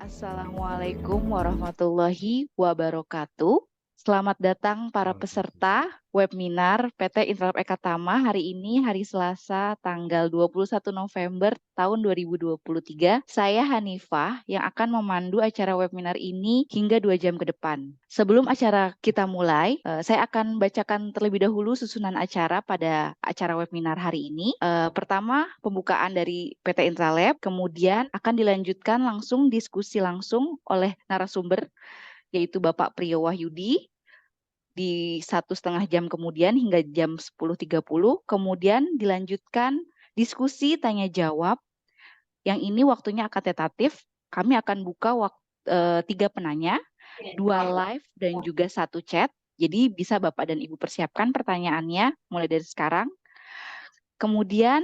Assalamualaikum warahmatullahi wabarakatuh. Selamat datang para peserta webinar PT Intralab Eka Tama hari ini hari Selasa tanggal 21 November tahun 2023. Saya Hanifah yang akan memandu acara webinar ini hingga 2 jam ke depan. Sebelum acara kita mulai, saya akan bacakan terlebih dahulu susunan acara pada acara webinar hari ini. Pertama, pembukaan dari PT Intralab, kemudian akan dilanjutkan langsung diskusi langsung oleh narasumber, yaitu Bapak Priyo Wahyudi, di 1,5 jam kemudian hingga jam 10.30, kemudian dilanjutkan diskusi tanya jawab, yang ini waktunya akan tentatif, kami akan buka 3 penanya, 2 live dan juga 1 chat, jadi bisa Bapak dan Ibu persiapkan pertanyaannya mulai dari sekarang. Kemudian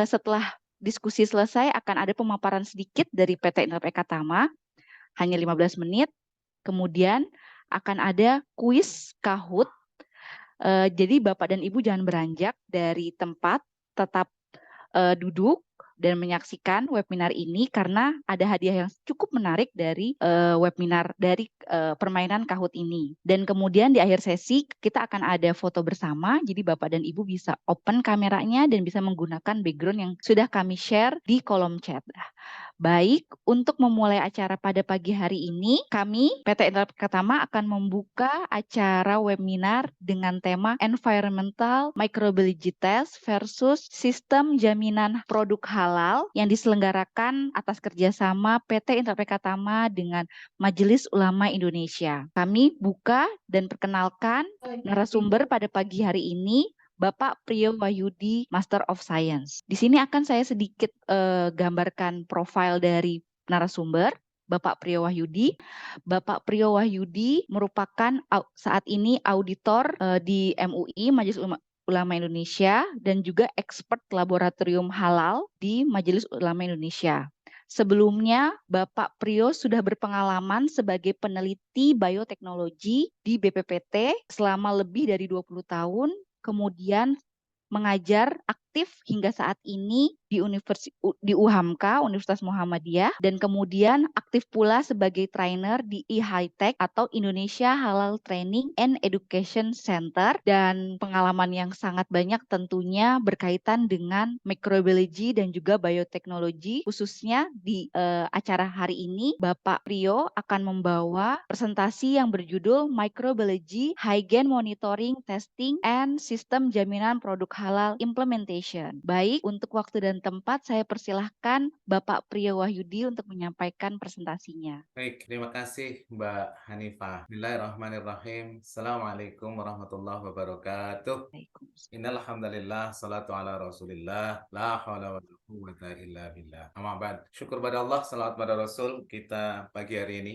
setelah diskusi selesai akan ada pemaparan sedikit dari PT Intralab Eka Tama, hanya 15 menit. Kemudian akan ada kuis Kahoot. Jadi Bapak dan Ibu jangan beranjak dari tempat, tetap duduk dan menyaksikan webinar ini karena ada hadiah yang cukup menarik dari webinar dari permainan Kahoot ini. Dan kemudian di akhir sesi kita akan ada foto bersama, jadi Bapak dan Ibu bisa open kameranya dan bisa menggunakan background yang sudah kami share di kolom chat. Baik, untuk memulai acara pada pagi hari ini, kami PT Intralab Eka Tama akan membuka acara webinar dengan tema Environmental Microbiology Test versus Sistem Jaminan Produk Halal yang diselenggarakan atas kerjasama PT Intralab Eka Tama dengan Majelis Ulama Indonesia. Kami buka dan perkenalkan narasumber pada pagi hari ini, Bapak Priyo Wahyudi, Master of Science. Di sini akan saya sedikit gambarkan profil dari narasumber, Bapak Priyo Wahyudi. Bapak Priyo Wahyudi merupakan saat ini auditor di MUI, Majelis Ulama Indonesia, dan juga expert laboratorium halal di Majelis Ulama Indonesia. Sebelumnya, Bapak Priyo sudah berpengalaman sebagai peneliti bioteknologi di BPPT selama lebih dari 20 tahun, kemudian mengajar aktif hingga saat ini di UHAMKA, Universitas Muhammadiyah, dan kemudian aktif pula sebagai trainer di eHightech atau Indonesia Halal Training and Education Center, dan pengalaman yang sangat banyak tentunya berkaitan dengan microbiology dan juga bioteknologi, khususnya di acara hari ini Bapak Priyo akan membawa presentasi yang berjudul Microbiology Hygiene Monitoring Testing and Sistem Jaminan Produk Halal Implementation. Baik, untuk waktu dan tempat saya persilahkan Bapak Priyo Wahyudi untuk menyampaikan presentasinya. Baik, terima kasih Mbak Hanifah. Bismillahirrahmanirrahim. Assalamualaikum warahmatullahi wabarakatuh. Waalaikumsalam. Innal hamdalillah, salatu ala Rasulillah, la haula wala quwwata illa billah. Amma ba'd. Syukur pada Allah, salawat pada Rasul. Kita pagi hari ini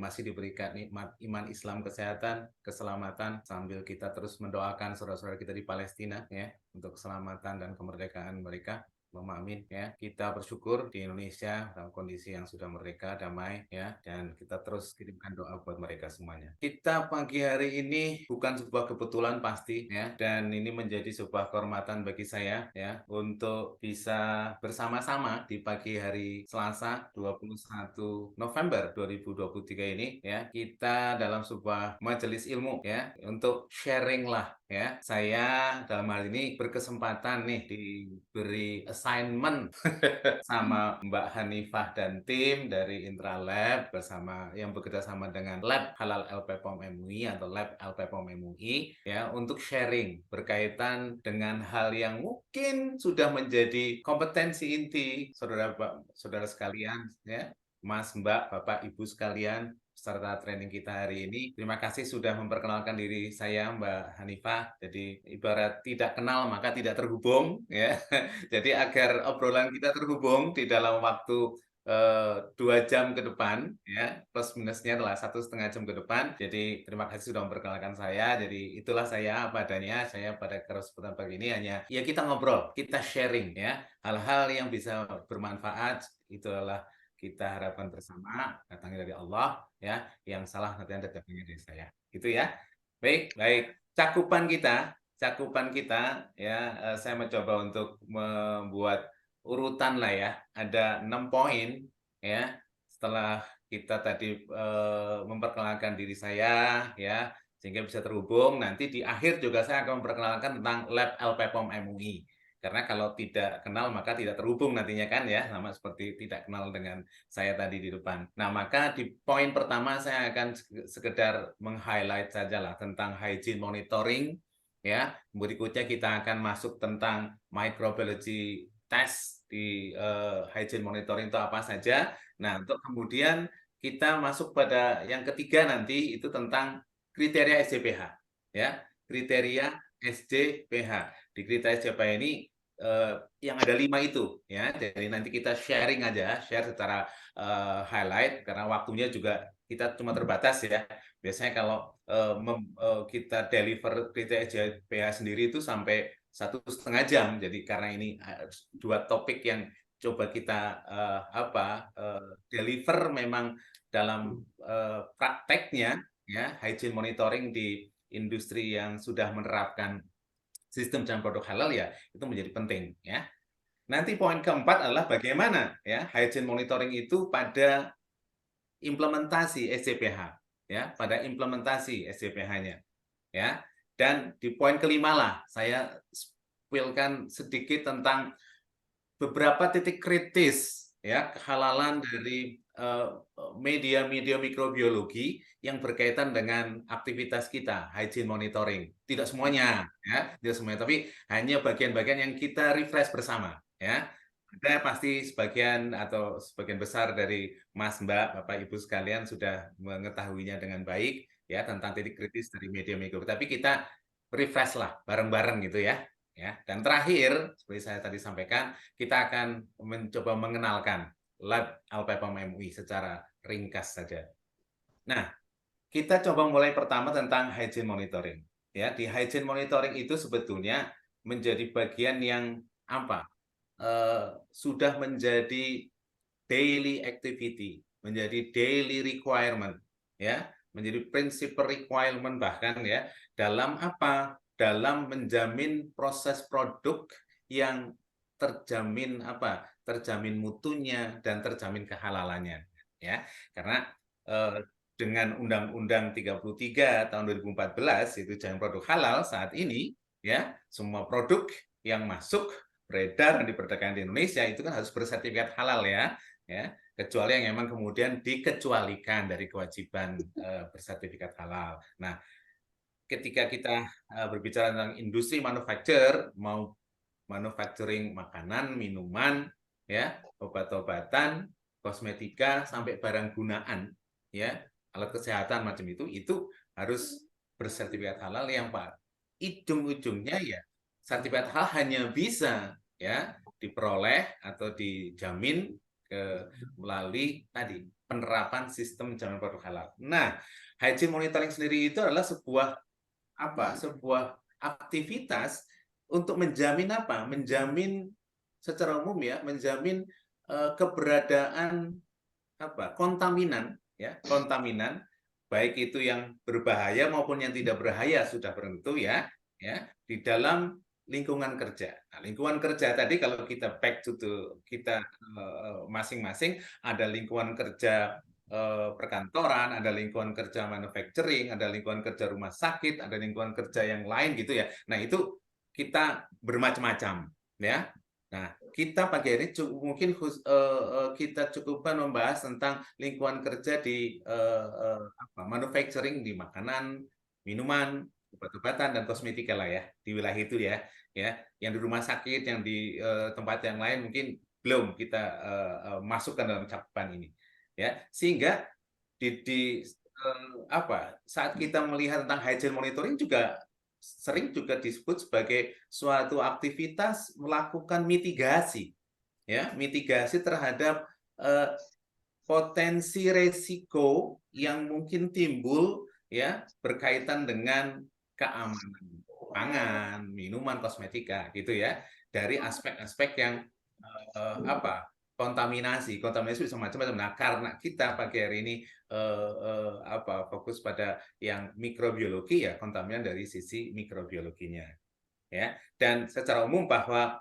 masih diberikan nikmat iman, Islam, kesehatan, keselamatan sambil kita terus mendoakan saudara-saudara kita di Palestina ya untuk keselamatan dan kemerdekaan mereka. Amin ya. Kita bersyukur di Indonesia dalam kondisi yang sudah merdeka, damai ya, dan kita terus kirimkan doa buat mereka semuanya. Kita pagi hari ini bukan sebuah kebetulan pasti ya, dan ini menjadi sebuah kehormatan bagi saya ya untuk bisa bersama-sama di pagi hari Selasa 21 November 2023 ini ya, kita dalam sebuah majelis ilmu ya untuk sharing lah ya. Saya dalam hal ini berkesempatan nih diberi assignment sama Mbak Hanifah dan tim dari Intralab bersama yang bekerja sama dengan Lab Halal LPPOM MUI atau Lab LPPOM MUI ya untuk sharing berkaitan dengan hal yang mungkin sudah menjadi kompetensi inti saudara sekalian ya. Mas, Mbak, Bapak, Ibu sekalian, peserta training kita hari ini. Terima kasih sudah memperkenalkan diri saya, Mbak Hanifah. Jadi ibarat tidak kenal maka tidak terhubung, ya. Jadi agar obrolan kita terhubung di dalam waktu 2 jam ke depan, ya, plus minusnya adalah 1,5 jam ke depan. Jadi terima kasih sudah memperkenalkan saya. Jadi itulah saya apa adanya. Saya pada kesempatan pagi ini hanya ya kita ngobrol, kita sharing, ya, hal-hal yang bisa bermanfaat. Itu adalah kita harapkan bersama datangnya dari Allah ya, yang salah nanti datangnya dari saya. Gitu ya. Baik. Cakupan kita ya, saya mencoba untuk membuat urutan lah ya. Ada 6 poin ya. setelah kita tadi memperkenalkan diri saya ya, sehingga bisa terhubung, nanti di akhir juga saya akan memperkenalkan tentang Lab LPPOM MUI. Karena kalau tidak kenal maka tidak terhubung nantinya kan ya, sama seperti tidak kenal dengan saya tadi di depan. Nah, maka di poin pertama saya akan sekedar meng-highlight saja lah tentang hygiene monitoring ya. Berikutnya kita akan masuk tentang microbiology test di hygiene monitoring itu apa saja. Nah, untuk kemudian kita masuk pada yang ketiga nanti itu tentang kriteria SJPH ya. Kriteria SJPH. Di kriteria SJPH ini yang ada 5 itu ya. Jadi nanti kita sharing aja, share secara highlight karena waktunya juga kita cuma terbatas ya. Biasanya kalau kita deliver kriteria SJPH sendiri itu sampai 1,5 jam. Jadi karena ini dua topik yang coba kita deliver memang dalam prakteknya ya, hygiene monitoring di industri yang sudah menerapkan sistem dan produk halal ya, itu menjadi penting ya. Nanti poin keempat adalah bagaimana ya hygiene monitoring itu pada implementasi SJPH ya, pada implementasi SJPH-nya ya. Dan di poin kelima lah saya spillkan sedikit tentang beberapa titik kritis ya kehalalan dari media-media mikrobiologi yang berkaitan dengan aktivitas kita, hygiene monitoring. Tidak semuanya, ya, tidak semuanya, tapi hanya bagian-bagian yang kita refresh bersama, ya. Ada pasti sebagian atau sebagian besar dari Mas, Mbak, Bapak, Ibu sekalian sudah mengetahuinya dengan baik, ya, tentang titik kritis dari media mikrobiologi. Tapi kita refresh lah bareng-bareng gitu ya. Ya, dan terakhir, seperti saya tadi sampaikan, kita akan mencoba mengenalkan Lab LPPOM MUI secara ringkas saja. Nah, kita coba mulai pertama tentang hygiene monitoring. Ya, di hygiene monitoring itu sebetulnya menjadi bagian yang apa? Sudah menjadi daily activity, menjadi daily requirement, ya, menjadi principal requirement bahkan ya, dalam apa? Dalam menjamin proses produk yang terjamin apa? Terjamin mutunya dan terjamin kehalalannya, ya. Karena dengan Undang-Undang 33 tahun 2014 itu jangan produk halal saat ini, ya, semua produk yang masuk beredar dan diperdagangkan di Indonesia itu kan harus bersertifikat halal ya, kecuali yang memang kemudian dikecualikan dari kewajiban bersertifikat halal. Nah, ketika kita berbicara tentang industri manufacture, mau manufacturing makanan, minuman, ya, obat-obatan, kosmetika sampai barang gunaan, ya, alat kesehatan macam itu harus bersertifikat halal yang Pak. Ujung-ujungnya ya sertifikat halal hanya bisa ya diperoleh atau dijamin melalui tadi penerapan sistem jaminan produk halal. Nah, hygiene monitoring sendiri itu adalah sebuah sebuah aktivitas untuk menjamin apa? Menjamin secara umum ya, menjamin keberadaan kontaminan ya, kontaminan baik itu yang berbahaya maupun yang tidak berbahaya sudah tentu ya, di dalam lingkungan kerja. Nah, lingkungan kerja tadi kalau kita back to kita masing-masing ada lingkungan kerja perkantoran, ada lingkungan kerja manufacturing, ada lingkungan kerja rumah sakit, ada lingkungan kerja yang lain gitu ya. Nah, itu kita bermacam-macam ya. Nah, kita pagi hari mungkin kita cukupkan membahas tentang lingkungan kerja di manufacturing, di makanan, minuman, obat-obatan dan kosmetika lah ya di wilayah itu ya. Yang di rumah sakit, yang di tempat yang lain mungkin belum kita masukkan dalam cakupan ini. Ya, sehingga saat kita melihat tentang hygiene monitoring juga sering juga disebut sebagai suatu aktivitas melakukan mitigasi, ya, mitigasi terhadap potensi resiko yang mungkin timbul ya berkaitan dengan keamanan pangan, minuman, kosmetika gitu ya, dari aspek-aspek yang kontaminasi bisa macam-macam. Nah, karena kita pagi hari ini fokus pada yang mikrobiologi ya, kontaminan dari sisi mikrobiologinya ya. Dan secara umum bahwa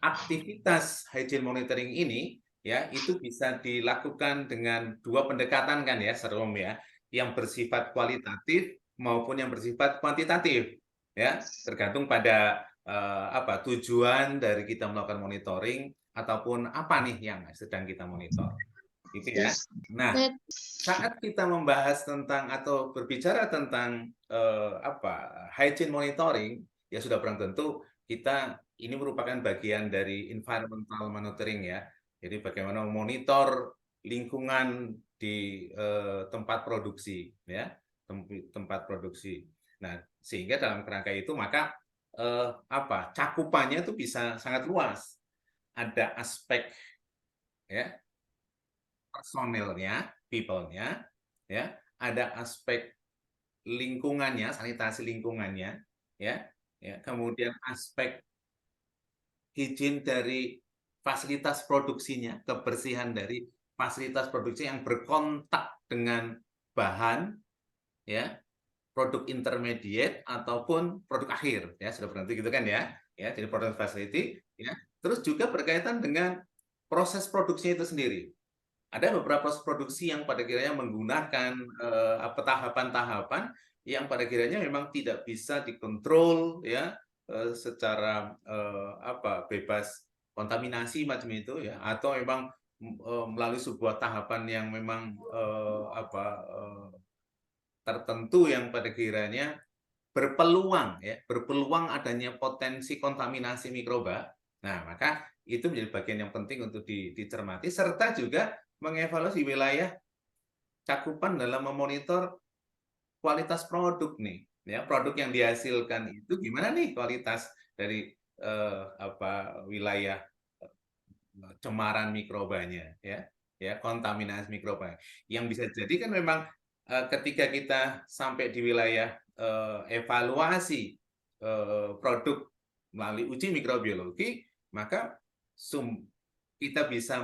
aktivitas hygiene monitoring ini ya itu bisa dilakukan dengan dua pendekatan kan ya, Serum ya, yang bersifat kualitatif maupun yang bersifat kuantitatif ya, tergantung pada apa tujuan dari kita melakukan monitoring ataupun apa nih yang sedang kita monitor gitu ya. Nah, saat kita membahas tentang atau berbicara tentang apa hygiene monitoring, ya sudah barang tentu kita ini merupakan bagian dari environmental monitoring ya. Jadi bagaimana memonitor lingkungan di tempat produksi ya, tempat produksi. Nah, sehingga dalam kerangka itu maka apa cakupannya itu bisa sangat luas. Ada aspek ya personelnya, people-nya, ya, ada aspek lingkungannya, sanitasi lingkungannya, ya, ya, kemudian aspek higien dari fasilitas produksinya, kebersihan dari fasilitas produksi yang berkontak dengan bahan, ya, produk intermediate ataupun produk akhir, ya, sudah berarti gitu kan ya, jadi product facility, ya, terus juga berkaitan dengan proses produksinya itu sendiri. Ada beberapa proses produksi yang pada kiranya menggunakan tahapan-tahapan yang pada kiranya memang tidak bisa dikontrol ya secara apa bebas kontaminasi macam itu ya atau memang melalui sebuah tahapan yang memang apa tertentu yang pada kiranya berpeluang adanya potensi kontaminasi mikroba. Nah, maka itu menjadi bagian yang penting untuk dicermati serta juga mengevaluasi wilayah cakupan dalam memonitor kualitas produk nih. Ya, produk yang dihasilkan itu gimana nih kualitas dari apa wilayah cemaran mikrobanya ya. Ya, kontaminasi mikroba. Yang bisa jadi kan memang ketika kita sampai di wilayah evaluasi produk melalui uji mikrobiologi, maka kita bisa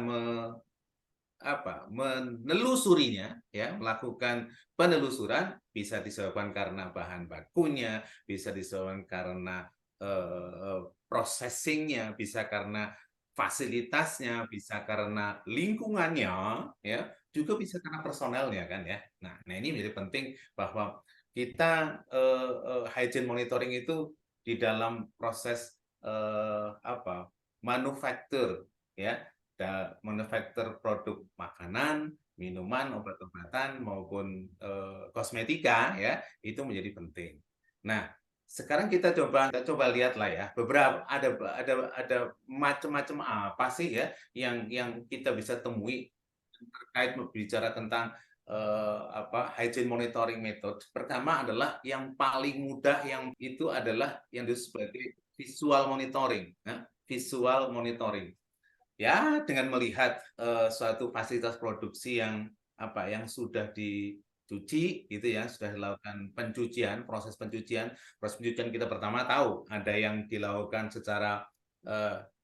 menelusurinya ya melakukan penelusuran bisa disebabkan karena bahan bakunya bisa disebabkan karena processingnya bisa karena fasilitasnya bisa karena lingkungannya ya juga bisa karena personelnya kan ya nah ini menjadi penting bahwa kita hygiene monitoring itu di dalam proses apa manufaktur ya manufaktur produk makanan, minuman, obat-obatan maupun kosmetika ya itu menjadi penting. Nah, sekarang kita coba lihatlah ya beberapa ada macam-macam apa sih ya yang kita bisa temui terkait berbicara tentang apa hygiene monitoring method. Pertama adalah yang paling mudah yang itu adalah yang disebut sebagai visual monitoring, ya, visual monitoring ya dengan melihat suatu fasilitas produksi yang apa yang sudah dicuci gitu ya sudah dilakukan proses pencucian kita pertama tahu ada yang dilakukan secara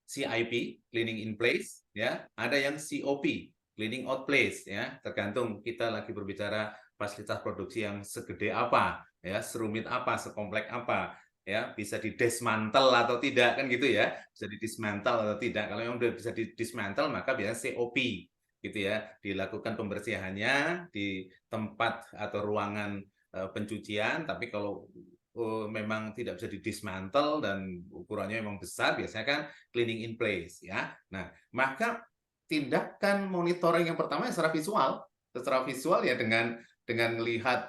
CIP cleaning in place ya ada yang COP cleaning out place ya tergantung kita lagi berbicara fasilitas produksi yang segede apa ya serumit apa sekompleks apa ya bisa didismantle atau tidak kan gitu ya bisa didismantle atau tidak kalau yang sudah bisa didismantle maka biasanya COP gitu ya dilakukan pembersihannya di tempat atau ruangan pencucian tapi kalau memang tidak bisa didismantle dan ukurannya memang besar biasanya kan cleaning in place ya nah maka tindakan monitoring yang pertama secara visual ya dengan melihat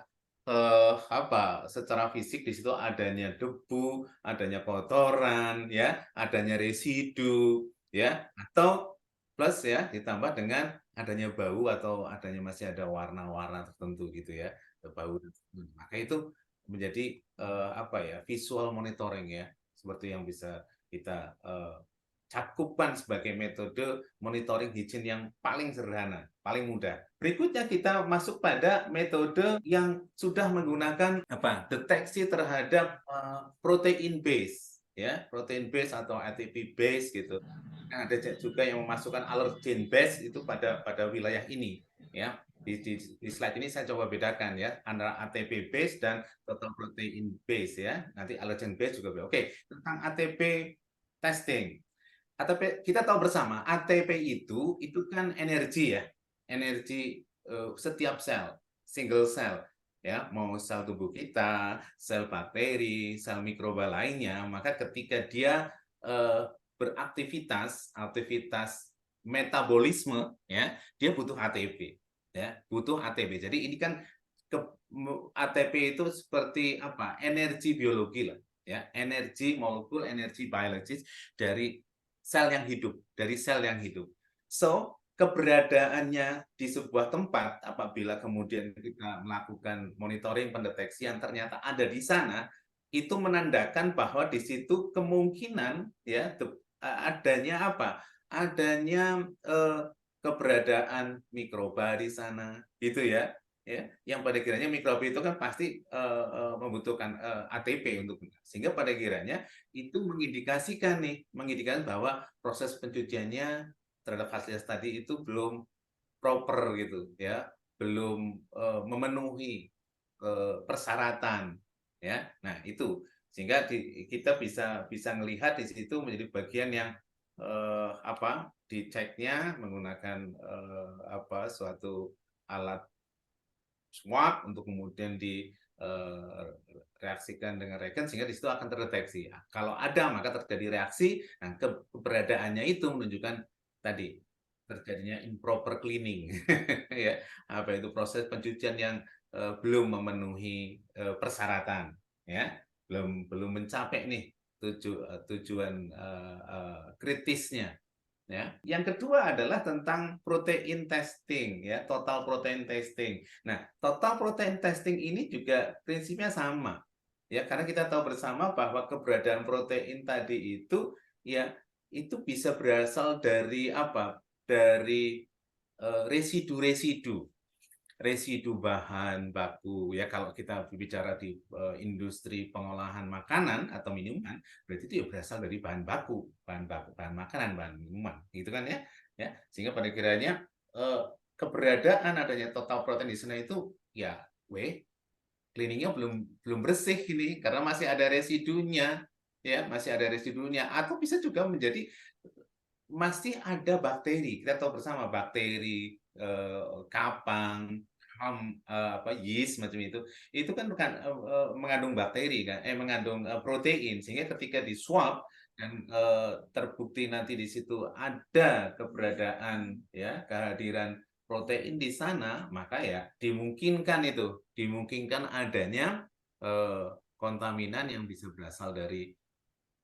apa secara fisik di situ adanya debu, adanya kotoran, ya, adanya residu, ya, atau plus ya ditambah dengan adanya bau atau adanya masih ada warna-warna tertentu gitu ya, bau. Maka itu menjadi apa ya visual monitoring ya, seperti yang bisa kita cakupan sebagai metode monitoring hygiene yang paling sederhana, paling mudah. Berikutnya kita masuk pada metode yang sudah menggunakan apa? Deteksi terhadap protein base, ya, protein base atau ATP base gitu. Nah, ada juga yang memasukkan allergen base itu pada wilayah ini, ya. Di slide ini saya coba bedakan ya antara ATP base dan total protein base ya. Nanti allergen base juga. Oke, tentang ATP testing. ATP kita tahu bersama, ATP itu kan energi ya, energi setiap sel, single cell ya, mau sel tubuh kita, sel bakteri, sel mikroba lainnya, maka ketika dia beraktivitas, aktivitas metabolisme ya, dia butuh ATP ya, butuh ATP. Jadi ini kan ATP itu seperti apa? Energi biologi lah ya, energi molekul, energi biologis dari sel yang hidup, dari sel yang hidup. So, keberadaannya di sebuah tempat apabila kemudian kita melakukan monitoring pendeteksian ternyata ada di sana, itu menandakan bahwa di situ kemungkinan ya adanya apa? Adanya keberadaan mikroba di sana, gitu ya. Ya, yang pada kiranya mikroba itu kan pasti membutuhkan ATP untuk sehingga pada kiranya itu mengindikasikan bahwa proses pencuciannya terhadap fasilitas tadi itu belum proper gitu ya, belum memenuhi persyaratan ya. Nah, itu sehingga kita bisa bisa melihat di situ menjadi bagian yang apa diceknya menggunakan suatu alat swab untuk kemudian direaksikan dengan reagen sehingga di situ akan terdeteksi. Nah, kalau ada maka terjadi reaksi, nah keberadaannya itu menunjukkan tadi terjadinya improper cleaning, ya apa itu proses pencucian yang belum memenuhi persyaratan, ya belum belum mencapai nih tujuan kritisnya. Ya. Yang kedua adalah tentang protein testing, ya, total protein testing. Nah, total protein testing ini juga prinsipnya sama, ya, karena kita tahu bersama bahwa keberadaan protein tadi itu, ya, itu bisa berasal dari apa? Dari residu-residu residu bahan baku ya kalau kita berbicara di industri pengolahan makanan atau minuman berarti itu ya berasal dari bahan makanan bahan minuman gitu kan ya sehingga pada kiranya keberadaan adanya total protein di sana itu ya cleaningnya belum belum bersih ini karena masih ada residunya ya masih ada residunya atau bisa juga menjadi masih ada bakteri. Kita tahu bersama bakteri, kapang, yeast macam itu kan mengandung bakteri kan, mengandung protein sehingga ketika di swab dan terbukti nanti di situ ada keberadaan ya kehadiran protein di sana, maka ya dimungkinkan adanya kontaminan yang bisa berasal dari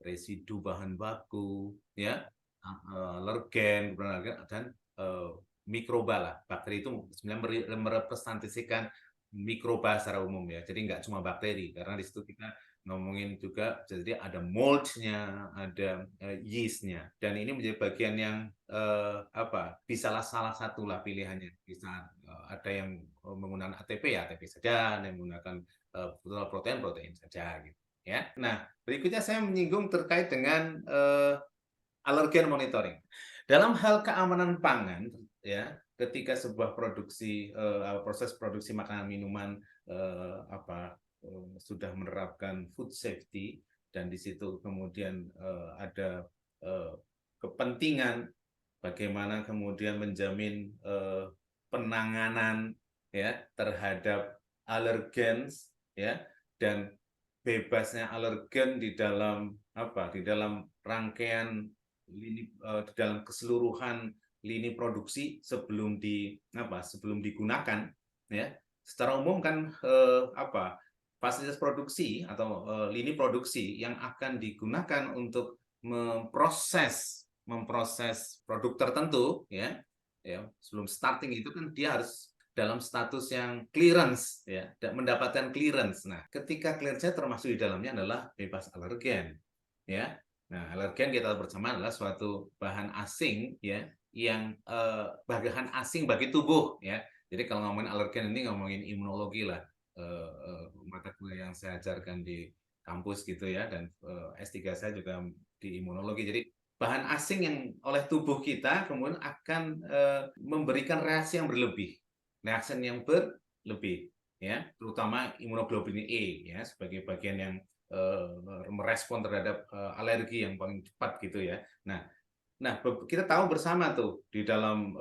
residu bahan baku ya alergen dan mikroba lah. Bakteri itu sebenarnya merepresentasikan mikroba secara umum ya. Jadi nggak cuma bakteri karena di situ kita ngomongin juga jadi ada mold-nya, ada yeast-nya. Dan ini menjadi bagian yang bisa salah satu lah pilihannya. Bisa ada yang menggunakan ATP ya ATP saja, ada yang menggunakan protein saja gitu. Ya. Nah, berikutnya saya menyinggung terkait dengan alergen monitoring. Dalam hal keamanan pangan, ya, ketika sebuah proses produksi makanan minuman sudah menerapkan food safety dan di situ kemudian ada kepentingan bagaimana kemudian menjamin penanganan ya terhadap alergen ya dan bebasnya alergen di dalam rangkaian di dalam keseluruhan lini produksi sebelum digunakan ya secara umum kan fasilitas produksi atau lini produksi yang akan digunakan untuk memproses produk tertentu ya sebelum starting itu kan dia harus dalam status yang clearance ya mendapatkan clearance. Nah, ketika clearance termasuk di dalamnya adalah bebas alergen ya. Nah, alergen kita bersama adalah suatu bahan asing ya yang bahan asing bagi tubuh ya. Jadi kalau ngomongin alergen ini ngomongin imunologi lah mata kuliah yang saya ajarkan di kampus gitu ya dan S3 saya juga di imunologi. Jadi bahan asing yang oleh tubuh kita kemudian akan memberikan reaksi yang berlebih ya terutama imunoglobulin E ya sebagai bagian yang merespon terhadap alergi yang paling cepat gitu ya. Nah, Nah, kita tahu bersama tuh di dalam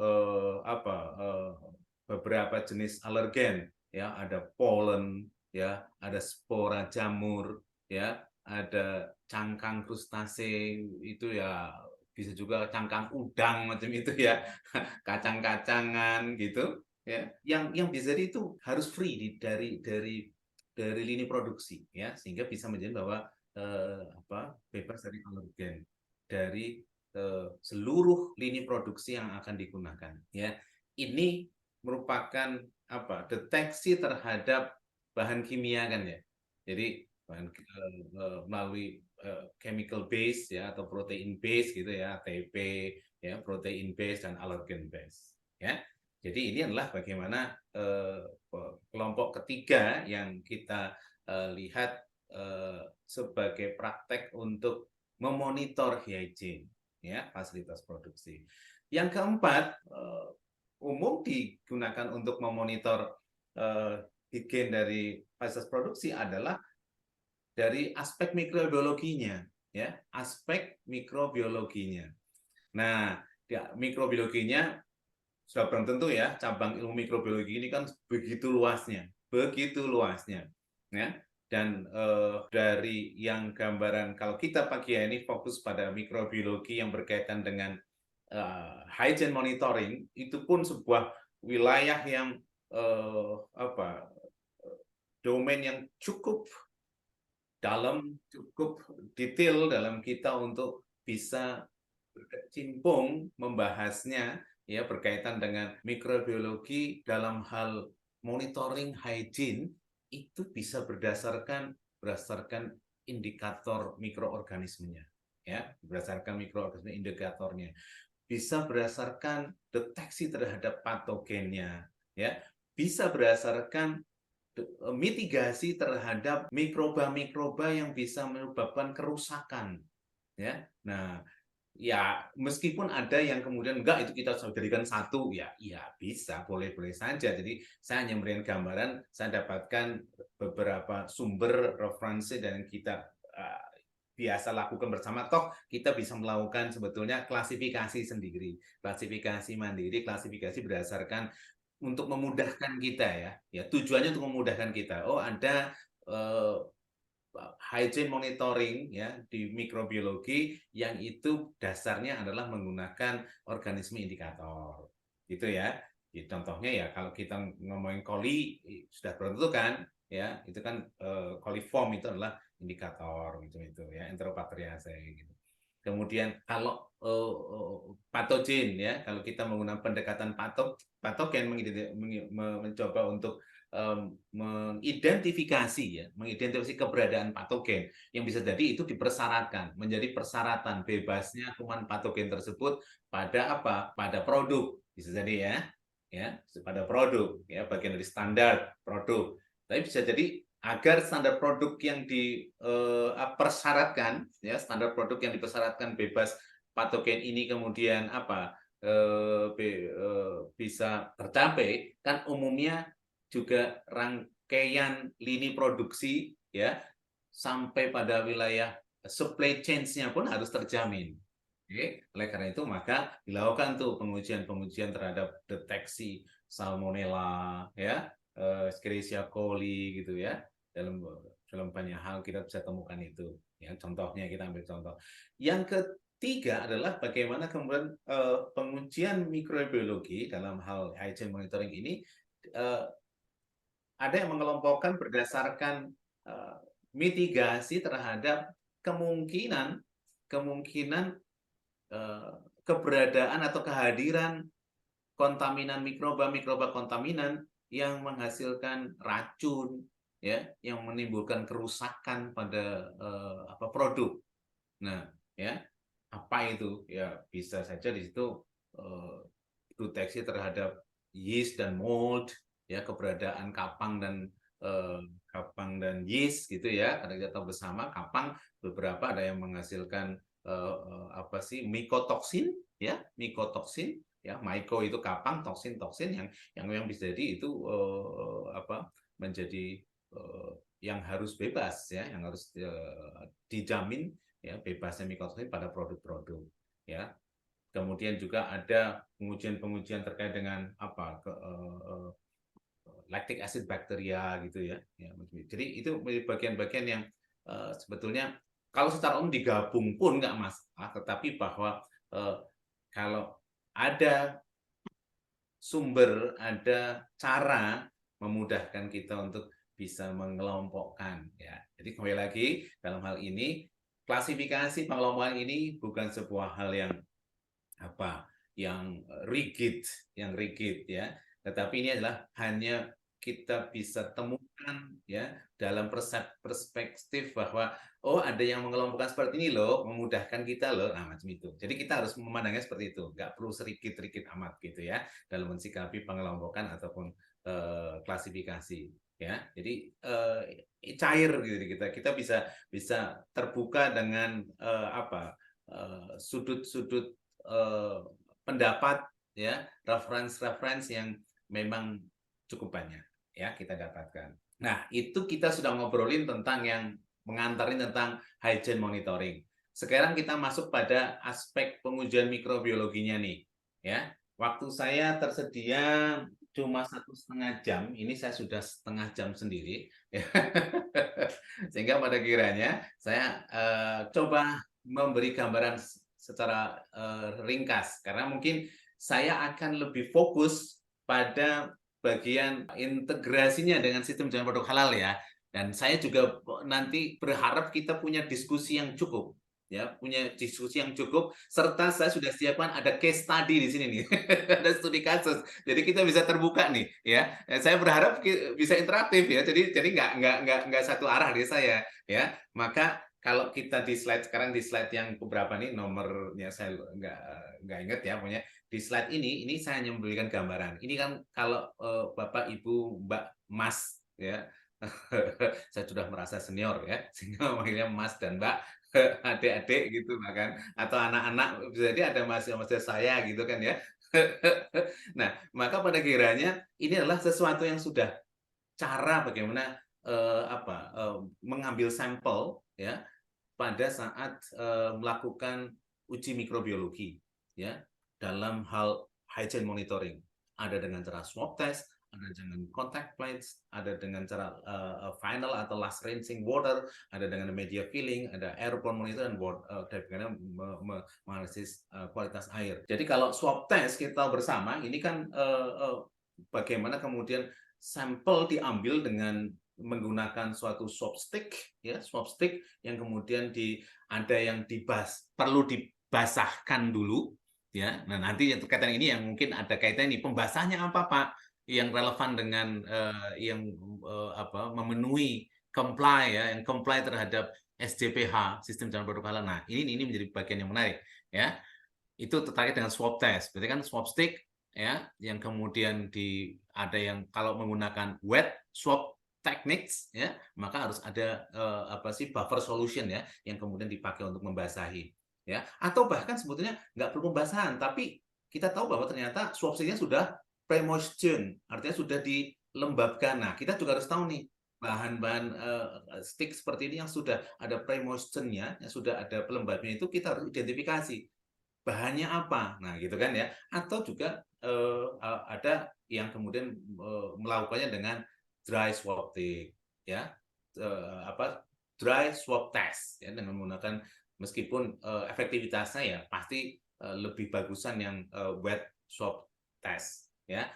beberapa jenis alergen, ya ada polen, ya ada spora jamur, ya ada cangkang krustase itu ya bisa juga cangkang udang macam itu ya, kacang-kacangan gitu, ya. Yang bisa jadi itu harus free dari lini produksi, ya, sehingga bisa menjadi bahwa bebas dari alergen dari seluruh lini produksi yang akan digunakan, ya. Ini merupakan deteksi terhadap bahan kimia kan ya. Jadi melalui chemical base ya atau protein base gitu ya, ATP ya, protein base dan allergen base ya. Jadi ini adalah bagaimana kelompok ketiga yang kita lihat sebagai praktek untuk memonitor hygiene ya, fasilitas produksi. Yang keempat, umum digunakan untuk memonitor higien dari fasilitas produksi adalah dari aspek mikrobiologinya, ya, aspek mikrobiologinya. Nah, ya, mikrobiologinya sudah belum tentu ya, cabang ilmu mikrobiologi ini kan begitu luasnya, ya. Dan dari yang gambaran kalau kita pagi ini fokus pada mikrobiologi yang berkaitan dengan hygiene monitoring, itu pun sebuah wilayah yang domain yang cukup dalam, cukup detail dalam kita untuk bisa berkecimpung membahasnya ya berkaitan dengan mikrobiologi dalam hal monitoring hygiene itu bisa berdasarkan indikator mikroorganismenya ya, berdasarkan mikroorganisme indikatornya, bisa berdasarkan deteksi terhadap patogennya ya, bisa berdasarkan mitigasi terhadap mikroba-mikroba yang bisa menyebabkan kerusakan ya. Nah, ya meskipun ada yang kemudian enggak itu kita jadikan satu ya, ya bisa, boleh-boleh saja. Jadi saya hanya memberikan gambaran, saya dapatkan beberapa sumber referensi dan kita biasa lakukan bersama, toh kita bisa melakukan sebetulnya klasifikasi sendiri, klasifikasi mandiri, klasifikasi berdasarkan untuk memudahkan kita ya, ya tujuannya untuk memudahkan kita. Oh ada eh, hygiene monitoring ya di mikrobiologi yang itu dasarnya adalah menggunakan organisme indikator, gitu ya. Jadi, contohnya ya kalau kita ngomongin coli sudah tentu kan ya itu kan coliform itu adalah indikator gitu itu ya Enteropathiaceae gitu. Kemudian kalau patogen ya kalau kita menggunakan pendekatan patogen mencoba untuk mengidentifikasi keberadaan patogen yang bisa jadi itu dipersyaratkan menjadi persyaratan bebasnya kuman patogen tersebut pada apa? Pada produk bisa jadi ya pada produk ya bagian dari standar produk. Tapi bisa jadi agar standar produk yang dipersyaratkan ya standar produk yang dipersyaratkan bebas patogen ini kemudian bisa tercapai kan umumnya juga rangkaian lini produksi ya sampai pada wilayah supply chain-nya pun harus terjamin. Oke, oleh karena itu maka dilakukan tuh pengujian-pengujian terhadap deteksi salmonella ya, Escherichia coli gitu ya. Dalam dalam banyak hal kita bisa temukan itu. Ya, contohnya kita ambil contoh. Yang ketiga adalah bagaimana kemudian pengujian mikrobiologi dalam hal hygiene monitoring ini ada yang mengelompokkan berdasarkan mitigasi terhadap kemungkinan keberadaan atau kehadiran kontaminan mikroba kontaminan yang menghasilkan racun ya yang menimbulkan kerusakan pada produk. Nah, ya apa itu? Ya bisa saja di situ deteksi terhadap yeast dan mold ya keberadaan kapang dan yeast gitu ya karena kita tahu bersama kapang beberapa ada yang menghasilkan mikotoksin ya myco itu kapang toksin yang bisa jadi itu menjadi yang harus bebas ya yang harus dijamin ya bebasnya mikotoksin pada produk-produk ya. kemudian juga ada pengujian-pengujian terkait dengan apa lactic acid bakteria gitu ya. Jadi itu bagian-bagian yang sebetulnya kalau secara umum digabung pun nggak masalah, tetapi bahwa kalau ada sumber, ada cara memudahkan kita untuk bisa mengelompokkan ya. Jadi kembali lagi dalam hal ini klasifikasi pengelompokan ini bukan sebuah hal yang apa yang rigid, ya. Tetapi ini adalah hanya kita bisa temukan ya dalam perspektif bahwa oh ada yang mengelompokkan seperti ini loh, memudahkan kita loh, nah macam itu. Jadi kita harus memandangnya seperti itu, nggak perlu serikit-rikit amat gitu ya dalam mensikapi pengelompokan ataupun klasifikasi ya. Jadi cair gitu kita bisa bisa terbuka dengan sudut-sudut pendapat ya reference yang memang cukup banyak ya kita dapatkan. Nah itu kita sudah ngobrolin tentang yang mengantarin tentang hygiene monitoring. Sekarang kita masuk pada aspek pengujian mikrobiologinya nih ya. Waktu saya tersedia cuma 1,5 jam, ini saya sudah setengah jam sendiri ya. Sehingga pada kiranya saya coba memberi gambaran secara ringkas karena mungkin saya akan lebih fokus pada bagian integrasinya dengan sistem jalan produk halal ya. Dan saya juga nanti berharap kita punya diskusi yang cukup ya, punya diskusi yang cukup serta saya sudah siapkan ada case study di sini nih. Ada studi kasus. Jadi kita bisa terbuka nih ya. Saya berharap bisa interaktif ya. Jadi nggak satu arah dia saya ya. Maka kalau kita di slide sekarang di slide yang beberapa nih nomornya saya nggak ingat ya, punya di slide ini saya hanya memberikan gambaran. Ini kan kalau Bapak Ibu Mbak Mas ya saya sudah merasa senior ya sehingga memanggilnya Mas dan Mbak adik-adik gitu bahkan atau anak-anak bisa jadi ada mas saya gitu kan ya. Nah maka pada kiranya ini adalah sesuatu yang sudah cara bagaimana mengambil sampel ya pada saat melakukan uji mikrobiologi ya dalam hal hygiene monitoring. Ada dengan cara swab test, ada dengan contact plates, ada dengan cara final atau last rinsing water, ada dengan media filling, ada airborne monitor dan bagaimana menganalisis kualitas air. Jadi kalau swab test kita bersama ini kan bagaimana kemudian sampel diambil dengan menggunakan suatu swab stick yang kemudian ada yang perlu dibasahkan dulu ya. Nah nanti yang terkaitan ini yang mungkin ada kaitan ini pembasahnya apa Pak yang relevan dengan memenuhi yang comply terhadap SJPH sistem jalan produk halal. Nah ini menjadi bagian yang menarik ya. Itu terkait dengan swab test. Berarti kan swab stick ya yang kemudian ada yang kalau menggunakan wet swab techniques ya maka harus ada buffer solution ya yang kemudian dipakai untuk membasahi ya atau bahkan sebetulnya nggak perlu pembasahan tapi kita tahu bahwa ternyata swab sticknya sudah pre-moisten artinya sudah dilembabkan. Nah kita juga harus tahu nih bahan-bahan stick seperti ini yang sudah ada pre-moistennya yang sudah ada pelembabnya itu kita harus identifikasi bahannya apa. Nah gitu kan ya atau juga ada yang kemudian melakukannya dengan dry swabbing ya dry swab test ya dengan menggunakan meskipun efektivitasnya ya pasti lebih bagusan yang wet swab test ya.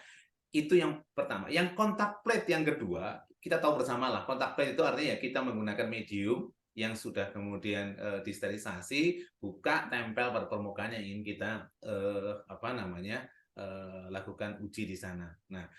Itu yang pertama. Yang kontak plate yang kedua kita tahu bersama lah kontak plate itu artinya ya kita menggunakan medium yang sudah kemudian disterilisasi buka tempel pada permukaan yang ingin kita lakukan uji di sana. Nah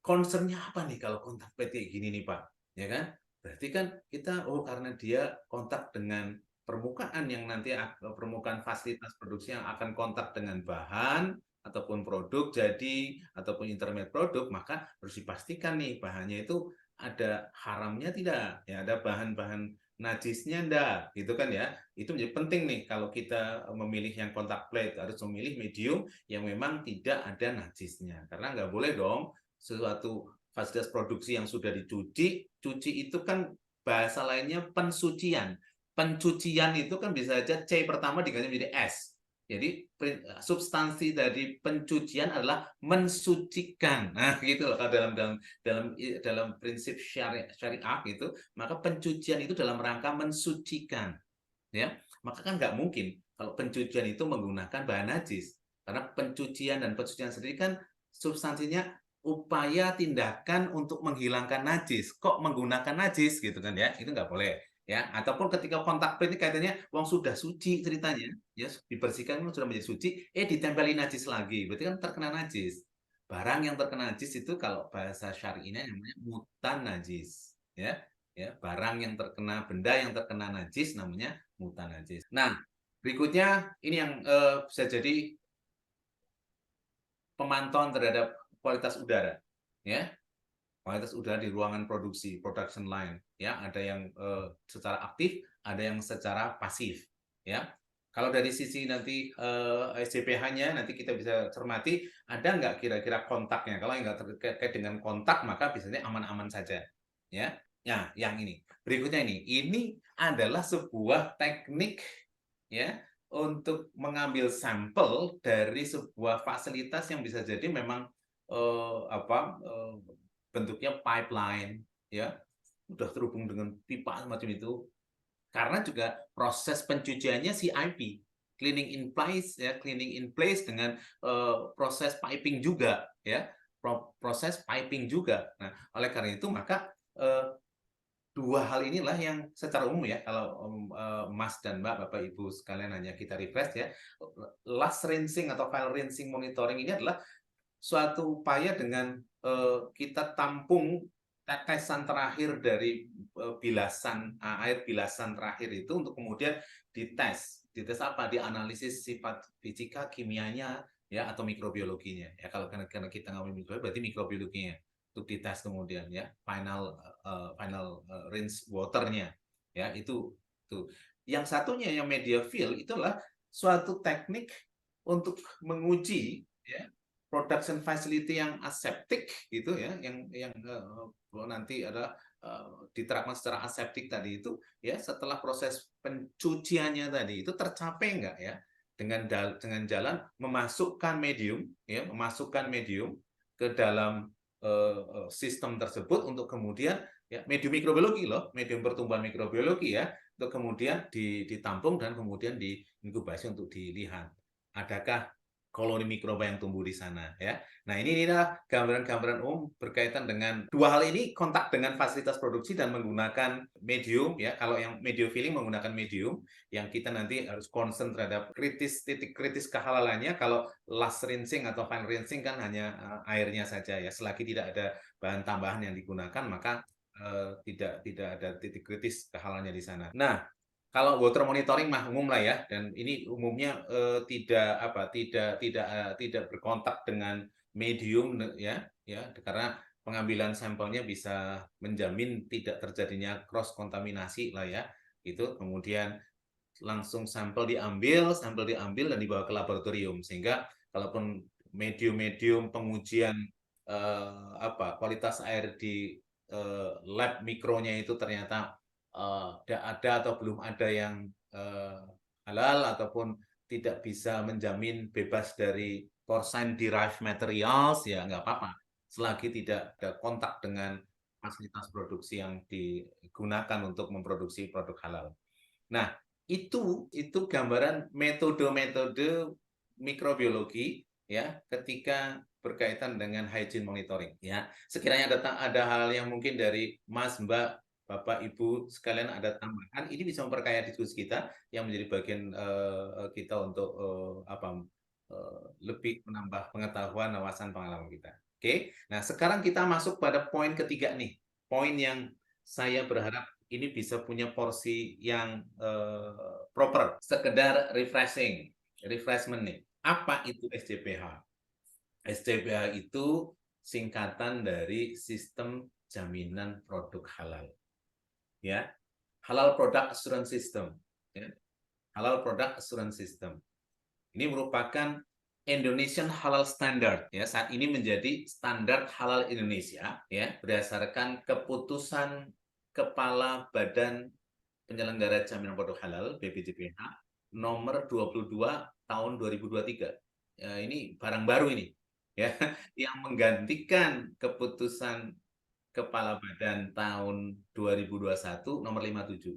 concernnya apa nih kalau kontak plate kayak gini nih Pak? Ya kan? Berarti kan kita karena dia kontak dengan permukaan yang nanti permukaan fasilitas produksi yang akan kontak dengan bahan ataupun produk jadi ataupun intermediate produk maka harus dipastikan nih bahannya itu ada haramnya tidak ya ada bahan-bahan najisnya enggak gitu kan ya itu menjadi penting nih kalau kita memilih yang kontak plate harus memilih medium yang memang tidak ada najisnya karena nggak boleh dong sesuatu fasilitas produksi yang sudah cuci itu kan bahasa lainnya pensucian. Pencucian itu kan bisa saja C pertama diganti menjadi S. Jadi substansi dari pencucian adalah mensucikan. Nah, gitu loh kalau dalam prinsip syariah gitu, maka pencucian itu dalam rangka mensucikan, ya. Maka kan nggak mungkin kalau pencucian itu menggunakan bahan najis. Karena pencucian dan pensucian sendiri kan substansinya upaya tindakan untuk menghilangkan najis. Kok menggunakan najis gitu kan ya? Itu nggak boleh. Ya, ataupun ketika kontak print kaitannya wong sudah suci ceritanya, ya dibersihkan sudah menjadi suci, ditempeli najis lagi, berarti kan terkena najis. Barang yang terkena najis itu kalau bahasa syar'inya namanya mutan najis, ya. Ya, barang yang terkena, benda yang terkena najis namanya mutan najis. Nah, berikutnya ini yang bisa jadi pemantauan terhadap kualitas udara, ya. Kualitas udara di ruangan produksi, production line, ya. Ada yang secara aktif, ada yang secara pasif, ya. Kalau dari sisi nanti SCPH-nya nanti kita bisa cermati ada nggak kira-kira kontaknya. Kalau nggak terkait dengan kontak maka biasanya aman-aman saja, ya. Nah, yang ini berikutnya ini adalah sebuah teknik, ya, untuk mengambil sampel dari sebuah fasilitas yang bisa jadi memang bentuknya pipeline, ya, udah terhubung dengan pipa semacam itu. Karena juga proses pencuciannya CIP, cleaning in place, ya, cleaning in place dengan proses piping juga, ya, proses piping juga. Nah, oleh karena itu maka dua hal inilah yang secara umum ya, kalau Mas dan Mbak, Bapak Ibu sekalian hanya kita refresh ya, last rinsing atau file rinsing monitoring ini adalah suatu upaya dengan kita tampung tetesan terakhir dari bilasan air bilasan terakhir itu untuk kemudian dites. Dites apa? Dianalisis sifat fisika, kimianya, ya, atau mikrobiologinya. Ya, kalau karena kita ngomongin mikrobiologi berarti mikrobiologinya untuk dites kemudian, ya, final rinse waternya, ya, itu tuh. Yang satunya yang media fill itulah suatu teknik untuk menguji, ya, production facility yang aseptik gitu ya, yang nanti ada diterapkan secara aseptik tadi itu, ya, setelah proses pencuciannya tadi itu tercapai enggak, ya, dengan jalan memasukkan medium, ya, memasukkan medium ke dalam sistem tersebut untuk kemudian, ya, medium mikrobiologi loh, medium pertumbuhan mikrobiologi, ya, untuk kemudian ditampung dan kemudian diinkubasi untuk dilihat adakah koloni mikroba yang tumbuh di sana, ya. Nah, ini adalah gambaran-gambaran umum berkaitan dengan dua hal ini, kontak dengan fasilitas produksi dan menggunakan medium, ya. Kalau yang media filling menggunakan medium yang kita nanti harus concern terhadap titik kritis kehalalannya. Kalau last rinsing atau final rinsing kan hanya airnya saja, ya. Selagi tidak ada bahan tambahan yang digunakan maka tidak ada titik kritis kehalalannya di sana. Nah, kalau water monitoring mah umum lah ya, dan ini umumnya tidak berkontak dengan medium, ya, karena pengambilan sampelnya bisa menjamin tidak terjadinya cross kontaminasi lah ya, itu. Kemudian langsung sampel diambil dan dibawa ke laboratorium, sehingga kalaupun medium-medium pengujian kualitas air di lab mikronya itu ternyata tidak ada atau belum ada yang halal ataupun tidak bisa menjamin bebas dari porcine derived materials, ya nggak apa-apa selagi tidak ada kontak dengan fasilitas produksi yang digunakan untuk memproduksi produk halal. Nah, itu gambaran metode-metode mikrobiologi, ya, ketika berkaitan dengan hygiene monitoring, ya. Sekiranya ada hal yang mungkin dari Mas, Mbak, Bapak, Ibu sekalian ada tambahan, ini bisa memperkaya diskusi kita yang menjadi bagian kita untuk lebih menambah pengetahuan, wawasan, pengalaman kita. Oke, nah sekarang kita masuk pada poin ketiga nih, poin yang saya berharap ini bisa punya porsi yang proper, sekedar refreshment nih. Apa itu SCPH? SCPH itu singkatan dari Sistem Jaminan Produk Halal, ya, Halal Product Assurance System, ya. Halal Product Assurance System ini merupakan Indonesian Halal Standard, ya, saat ini menjadi standar halal Indonesia, ya, berdasarkan keputusan Kepala Badan Penyelenggara Jaminan Produk Halal (BPJPH) nomor 22 tahun 2023. Ini barang baru ini, ya, yang menggantikan keputusan Kepala Badan tahun 2021 nomor 57,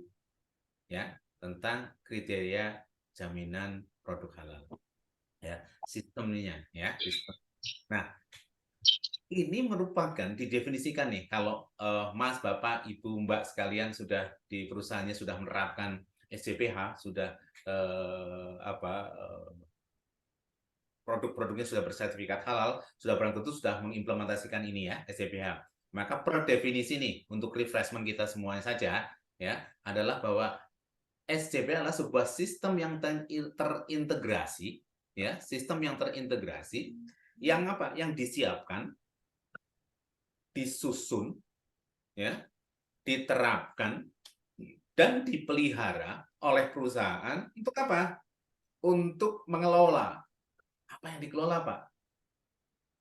ya, tentang kriteria jaminan produk halal, ya, sistemnya, ya, sistem. Nah, ini merupakan didefinisikan nih, kalau Mas, Bapak, Ibu, Mbak sekalian sudah di perusahaannya sudah menerapkan SCPH, sudah produk-produknya sudah bersertifikat halal, sudah barang tentu sudah mengimplementasikan ini ya, SCPH. Maka per definisi nih, untuk refreshment kita semuanya saja, ya, adalah bahwa SCPH adalah sebuah sistem yang terintegrasi, ya, sistem yang terintegrasi, yang apa? Yang disiapkan, disusun, ya, diterapkan, dan dipelihara oleh perusahaan untuk apa? Untuk mengelola. Apa yang dikelola, Pak?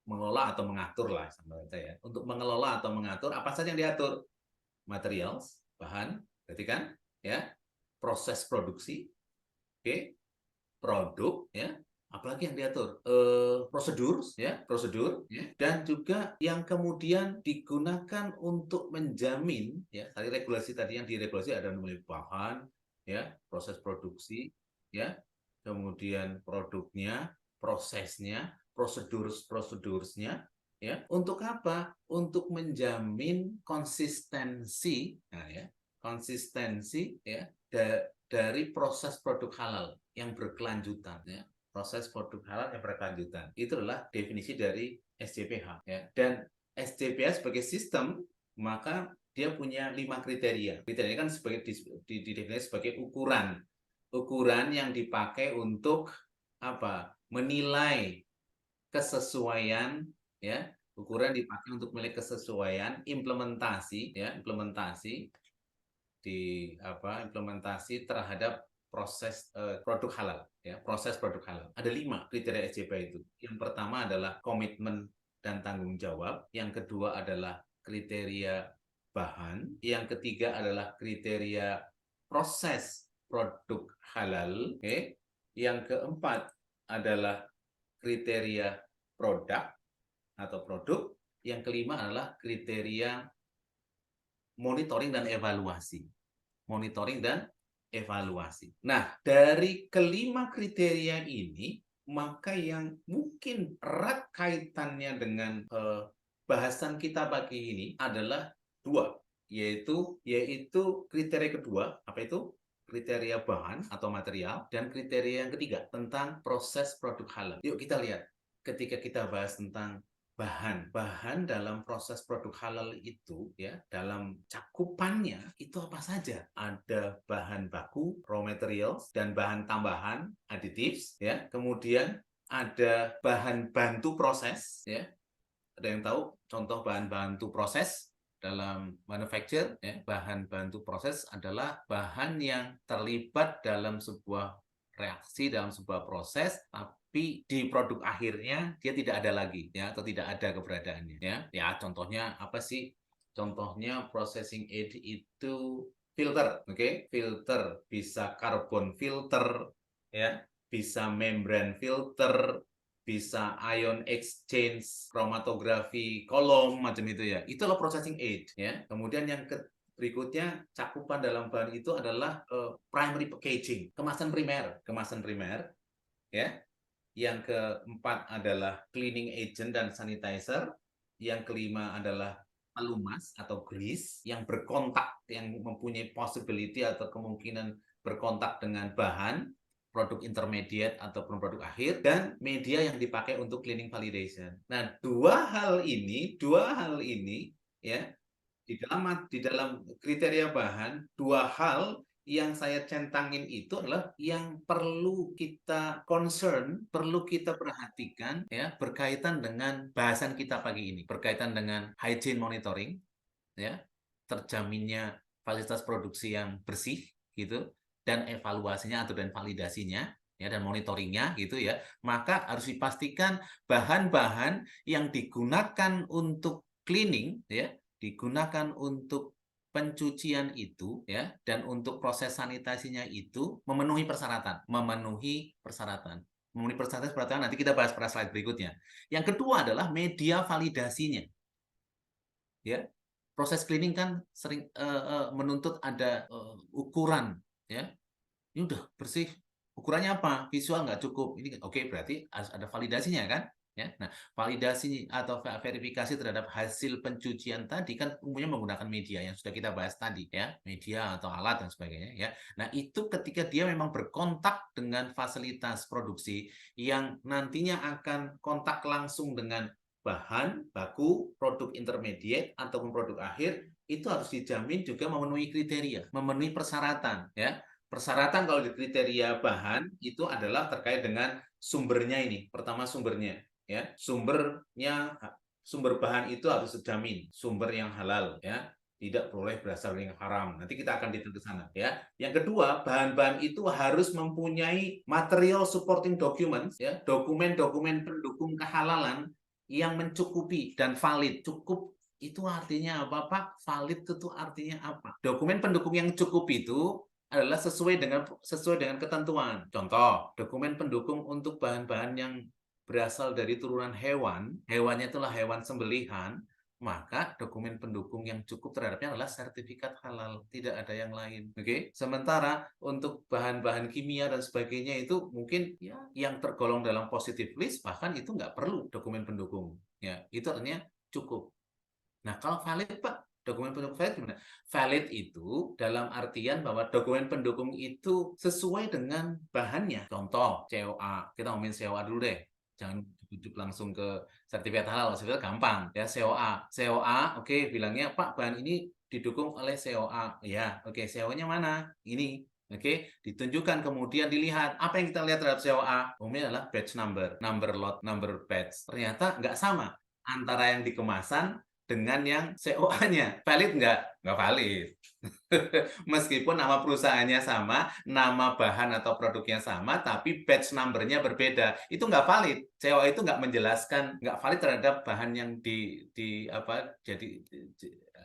Mengelola atau mengatur lah, sama saya. Untuk mengelola atau mengatur, apa saja yang diatur? Materials, bahan, berarti kan? Ya, proses produksi, oke, produk, ya, apalagi yang diatur, prosedur, ya, dan juga yang kemudian digunakan untuk menjamin, ya, tadi regulasi tadi yang diregulasi ada namanya bahan, ya, proses produksi, ya, kemudian produknya, prosesnya, prosedurnya, ya, untuk apa? Untuk menjamin konsistensi, nah, ya, konsistensi, ya, dari proses produk halal yang berkelanjutan, ya, proses produk halal yang berkelanjutan. Itu adalah definisi dari SCPH, ya. Dan SCPH sebagai sistem, maka dia punya 5 kriteria. Kriteria kan sebagai didefinisi sebagai ukuran yang dipakai untuk apa? Menilai kesesuaian, ya, ukuran dipakai untuk menilai kesesuaian implementasi, ya, implementasi terhadap proses produk halal, ya, proses produk halal. Ada 5 kriteria SCPH itu. Yang pertama adalah komitmen dan tanggung jawab. Yang kedua adalah kriteria bahan. Yang ketiga adalah kriteria proses produk halal. Okay. Yang keempat adalah kriteria produk atau produk. Yang kelima adalah kriteria monitoring dan evaluasi. Monitoring dan evaluasi. Nah, dari kelima kriteria ini, maka yang mungkin erat kaitannya dengan bahasan kita pagi ini adalah 2, yaitu kriteria kedua, apa itu? Kriteria bahan atau material, dan kriteria yang ketiga tentang proses produk halal. Yuk kita lihat, ketika kita bahas tentang bahan dalam proses produk halal itu, ya, dalam cakupannya itu apa saja? Ada bahan baku, raw materials, dan bahan tambahan, additives, ya. Kemudian ada bahan bantu proses, ya. Ada yang tahu contoh bahan bantu proses dalam manufacture, ya? Bahan bantu proses adalah bahan yang terlibat dalam sebuah reaksi, dalam sebuah proses, tapi di produk akhirnya dia tidak ada lagi, ya, atau tidak ada keberadaannya, ya. Ya, contohnya apa sih? Contohnya processing aid itu filter, oke? Filter, bisa carbon filter, ya, bisa membrane filter, bisa ion exchange, chromatografi kolom, macam itu ya. Itulah processing aid, ya. Kemudian yang berikutnya, cakupan dalam bahan itu adalah primary packaging, kemasan primer, ya. Yang keempat adalah cleaning agent dan sanitizer. Yang kelima adalah pelumas atau grease yang berkontak, yang mempunyai possibility atau kemungkinan berkontak dengan bahan, produk intermediate ataupun produk akhir, dan media yang dipakai untuk cleaning validation. Nah, dua hal ini, ya, di dalam kriteria bahan, 2 hal yang saya centangin itu adalah yang perlu kita concern, perlu kita perhatikan, ya, berkaitan dengan bahasan kita pagi ini, berkaitan dengan hygiene monitoring, ya, terjaminnya fasilitas produksi yang bersih, gitu, dan evaluasinya atau dan validasinya, ya, dan monitoringnya, gitu ya. Maka harus dipastikan bahan-bahan yang digunakan untuk cleaning, ya, digunakan untuk pencucian itu ya dan untuk proses sanitasinya itu memenuhi persyaratan, memenuhi persyaratan nanti kita bahas pada slide berikutnya. Yang kedua adalah media validasinya. Ya, proses cleaning kan sering menuntut ada ukuran, ya. Ini udah bersih, ukurannya apa? Visual nggak cukup. Ini oke, berarti harus ada validasinya kan? Ya. Nah, validasi atau verifikasi terhadap hasil pencucian tadi kan umumnya menggunakan media yang sudah kita bahas tadi, ya, media atau alat dan sebagainya, ya. Nah, itu ketika dia memang berkontak dengan fasilitas produksi yang nantinya akan kontak langsung dengan bahan baku, produk intermediate ataupun produk akhir, itu harus dijamin juga memenuhi kriteria, memenuhi persyaratan, ya. Persyaratan kalau di kriteria bahan itu adalah terkait dengan sumbernya ini. Pertama sumbernya, ya. Sumber bahan itu harus terjamin, sumber yang halal, ya. Tidak boleh berasal dari yang haram. Nanti kita akan detail ke sana, ya. Yang kedua, bahan-bahan itu harus mempunyai material supporting documents, ya, dokumen-dokumen pendukung kehalalan yang mencukupi dan valid. Cukup itu artinya apa, Pak? Valid itu artinya apa? Dokumen pendukung yang cukup itu adalah sesuai dengan ketentuan. Contoh, dokumen pendukung untuk bahan-bahan yang berasal dari turunan hewan, hewannya itulah hewan sembelihan, maka dokumen pendukung yang cukup terhadapnya adalah sertifikat halal, tidak ada yang lain. Oke? Sementara untuk bahan-bahan kimia dan sebagainya itu mungkin ya yang tergolong dalam positive list, bahkan itu nggak perlu dokumen pendukung. Ya, itu artinya cukup. Nah, kalau valid, Pak, dokumen pendukung valid gimana? Valid itu dalam artian bahwa dokumen pendukung itu sesuai dengan bahannya. Contoh, COA. Kita ngomongin COA dulu deh. Jangan ujuk langsung ke sertifikat halal. Sertifikat gampang. Ya, COA. COA, oke, bilangnya, Pak, bahan ini didukung oleh COA. Ya, oke, COA-nya mana? Ini. Oke, ditunjukkan kemudian dilihat apa yang kita lihat terhadap COA. Umumnya adalah batch number lot, number batch. Ternyata nggak sama antara yang di kemasan dengan yang COA-nya. Valid nggak? Nggak valid. Meskipun nama perusahaannya sama, nama bahan atau produknya sama, tapi batch number-nya berbeda. Itu nggak valid. COA itu nggak menjelaskan, nggak valid terhadap bahan yang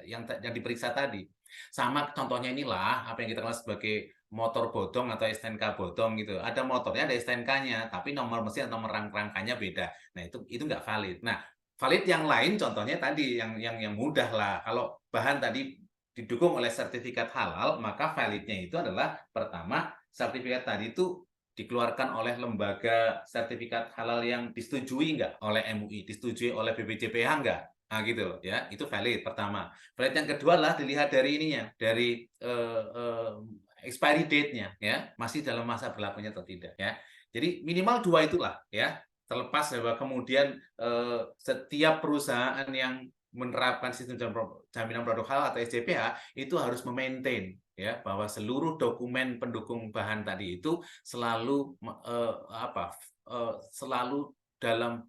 yang diperiksa tadi. Sama contohnya inilah apa yang kita kenal sebagai motor bodong atau STNK bodong gitu. Ada motornya, ada STNK-nya, tapi nomor mesin atau nomor rangkanya beda. Nah, itu nggak valid. Nah, valid yang lain contohnya tadi yang mudah lah. Kalau bahan tadi didukung oleh sertifikat halal, maka validnya itu adalah pertama sertifikat tadi itu dikeluarkan oleh lembaga sertifikat halal yang disetujui nggak oleh MUI, disetujui oleh BPJPH nggak? Nah gitu ya, itu valid pertama. Valid yang kedua lah dilihat dari ininya, dari expiry date-nya ya, masih dalam masa berlakunya atau tidak ya. Jadi minimal dua itulah ya. Terlepas bahwa kemudian setiap perusahaan yang menerapkan sistem jaminan produk halal atau SJPH itu harus memaintain ya bahwa seluruh dokumen pendukung bahan tadi itu selalu selalu dalam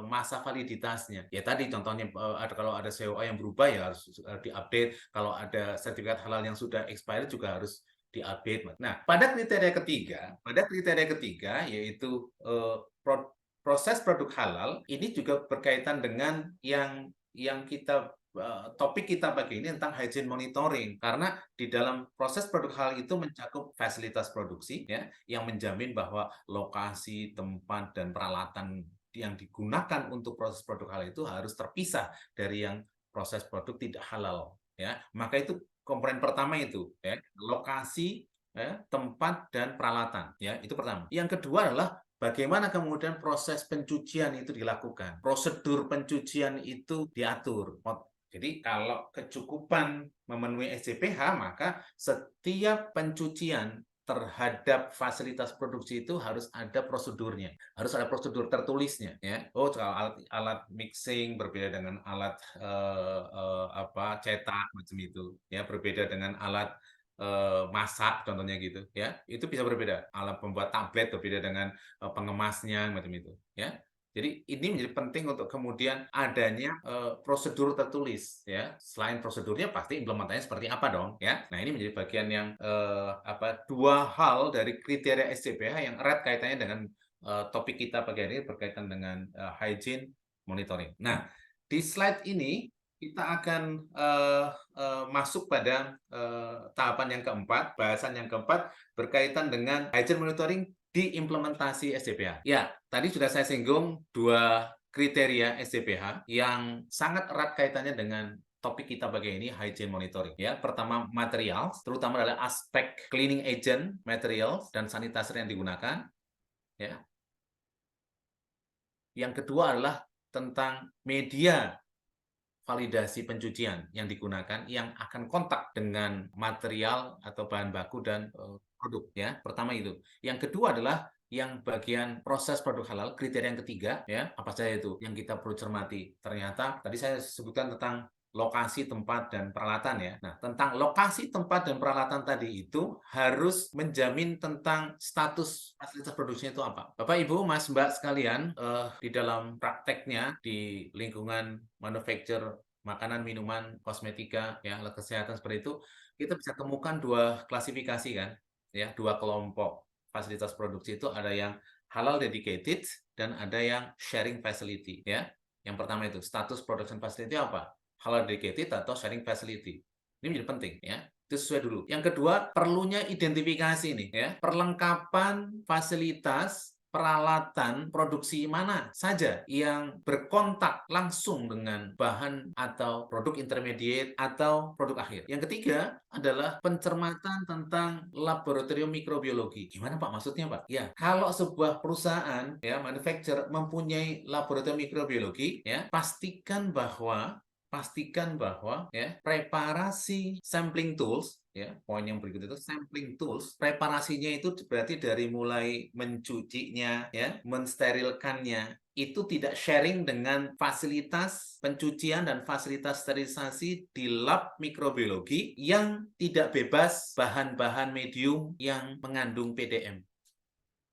masa validitasnya. Ya tadi contohnya kalau ada COA yang berubah ya harus diupdate. Kalau ada sertifikat halal yang sudah expired juga harus diupdate. Nah, pada kriteria ketiga yaitu proses produk halal ini juga berkaitan dengan yang kita topik kita pagi ini tentang hygiene monitoring karena di dalam proses produk halal itu mencakup fasilitas produksi ya yang menjamin bahwa lokasi, tempat dan peralatan yang digunakan untuk proses produk halal itu harus terpisah dari yang proses produk tidak halal ya. Maka itu komponen pertama itu ya, lokasi, ya, tempat dan peralatan ya, itu pertama. Yang kedua adalah bagaimana kemudian proses pencucian itu dilakukan, prosedur pencucian itu diatur. Jadi kalau kecukupan memenuhi SJPH, maka setiap pencucian terhadap fasilitas produksi itu harus ada prosedurnya, harus ada prosedur tertulisnya. Ya, oh kalau alat mixing berbeda dengan alat cetak macam itu, ya berbeda dengan alat masak contohnya gitu ya itu bisa berbeda alat pembuat tablet berbeda dengan pengemasnya macam itu ya jadi ini menjadi penting untuk kemudian adanya prosedur tertulis ya selain prosedurnya pasti implementasinya seperti apa dong ya nah ini menjadi bagian yang dua hal dari kriteria SJPH yang erat kaitannya dengan topik kita pagi hari ini berkaitan dengan hygiene monitoring. Nah di slide ini kita akan masuk pada tahapan yang keempat, bahasan yang keempat berkaitan dengan hygiene monitoring di implementasi SDPH. Ya, tadi sudah saya singgung dua kriteria SDPH yang sangat erat kaitannya dengan topik kita pagi ini, hygiene monitoring. Ya, pertama materials, terutama adalah aspek cleaning agent, materials dan sanitizer yang digunakan. Ya. Yang kedua adalah tentang media validasi pencucian yang digunakan yang akan kontak dengan material atau bahan baku dan produk ya. Pertama itu. Yang kedua adalah yang bagian proses produk halal, kriteria yang ketiga ya, apa saja itu yang kita perlu cermati. Ternyata tadi saya sebutkan tentang lokasi, tempat, dan peralatan ya. Nah, tentang lokasi, tempat, dan peralatan tadi itu harus menjamin tentang status fasilitas produksinya itu apa. Bapak, Ibu, Mas, Mbak sekalian, di dalam prakteknya di lingkungan manufacture makanan, minuman, kosmetika, ya, alat kesehatan seperti itu, kita bisa temukan dua klasifikasi kan, ya, dua kelompok fasilitas produksi itu ada yang halal dedicated dan ada yang sharing facility, ya. Yang pertama itu status production facility apa? Halal dedicated atau sharing facility. Ini menjadi penting ya. Itu sesuai dulu. Yang kedua, perlunya identifikasi nih ya. Perlengkapan fasilitas peralatan produksi mana saja yang berkontak langsung dengan bahan atau produk intermediate atau produk akhir. Yang ketiga adalah pencermatan tentang laboratorium mikrobiologi. Gimana Pak maksudnya Pak? Ya, kalau sebuah perusahaan ya manufacturer mempunyai laboratorium mikrobiologi ya, pastikan bahwa ya preparasi sampling tools ya, poin yang berikut itu sampling tools, preparasinya itu berarti dari mulai mencucinya ya, mensterilkannya itu tidak sharing dengan fasilitas pencucian dan fasilitas sterilisasi di lab mikrobiologi yang tidak bebas bahan-bahan medium yang mengandung PDM,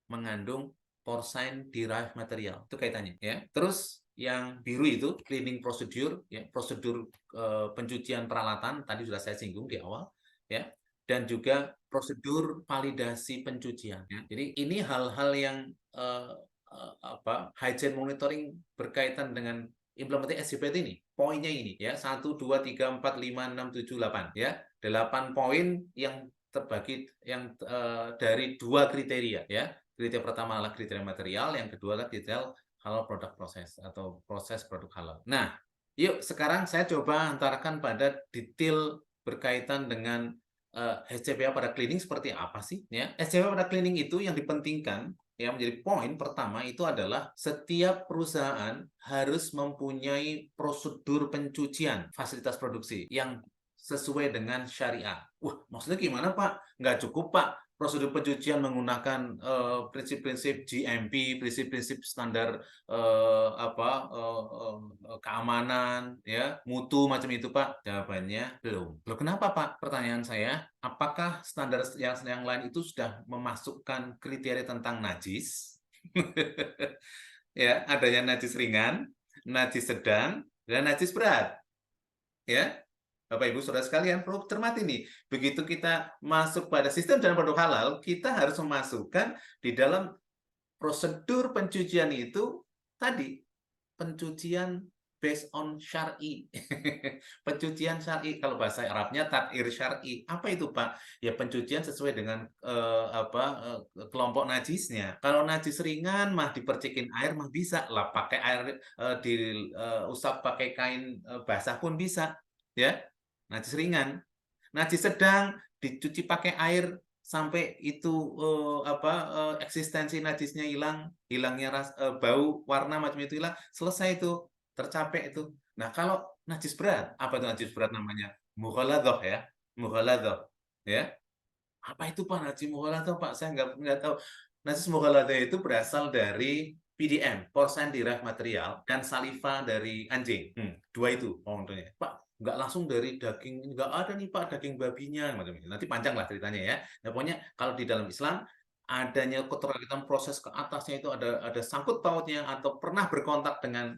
mengandung porcine derived material. Itu kaitannya ya. Terus yang biru itu cleaning procedure ya, prosedur pencucian peralatan tadi sudah saya singgung di awal ya, dan juga prosedur validasi pencucian ya. Jadi ini hal-hal yang hygiene monitoring berkaitan dengan implementasi SJPT ini. Poinnya ini ya, 1 2 3 4 5 6 7 8 ya. 8 poin yang terbagi yang dari dua kriteria ya. Kriteria pertama adalah kriteria material, yang kedua adalah kriteria halal product process atau proses produk halal. Nah, yuk sekarang saya coba antarkan pada detail berkaitan dengan SCPA pada cleaning seperti apa sih? Ya, SCPA pada cleaning itu yang dipentingkan yang menjadi poin pertama itu adalah setiap perusahaan harus mempunyai prosedur pencucian fasilitas produksi yang sesuai dengan syariah. Wah, maksudnya gimana Pak? Nggak cukup Pak prosedur pencucian menggunakan prinsip-prinsip GMP, prinsip-prinsip standar keamanan, ya, mutu macam itu, Pak? Jawabannya belum. Loh, kenapa, Pak? Pertanyaan saya, apakah standar yang lain itu sudah memasukkan kriteria tentang najis? Ya, adanya najis ringan, najis sedang, dan najis berat. Ya, Bapak Ibu Saudara sekalian perlu cermati nih. Begitu kita masuk pada sistem dan produk halal, kita harus memasukkan di dalam prosedur pencucian itu tadi pencucian based on syar'i. Pencucian syar'i kalau bahasa Arabnya tathir syar'i. Apa itu, Pak? Ya pencucian sesuai dengan kelompok najisnya. Kalau najis ringan mah dipercikin air mah bisa lah pakai air diusap pakai kain basah pun bisa, ya. Najis ringan. Najis sedang dicuci pakai air sampai itu eksistensi najisnya hilang, hilangnya bau, warna macam itu hilang, selesai itu, tercapai itu. Nah, kalau najis berat, apa itu najis berat namanya? Mughaladhah ya, mughaladhah ya. Apa itu Pak najis mughaladhah Pak? Saya nggak tahu. Najis mughaladhah itu berasal dari PDM, porcine derived material, dan saliva dari anjing. Dua itu contohnya. Pak, nggak langsung dari daging, nggak ada nih Pak daging babinya, macam itu. Nanti panjang lah ceritanya ya. Nah, pokoknya kalau di dalam Islam, adanya keterkaitan proses ke atasnya itu ada sangkut pautnya atau pernah berkontak dengan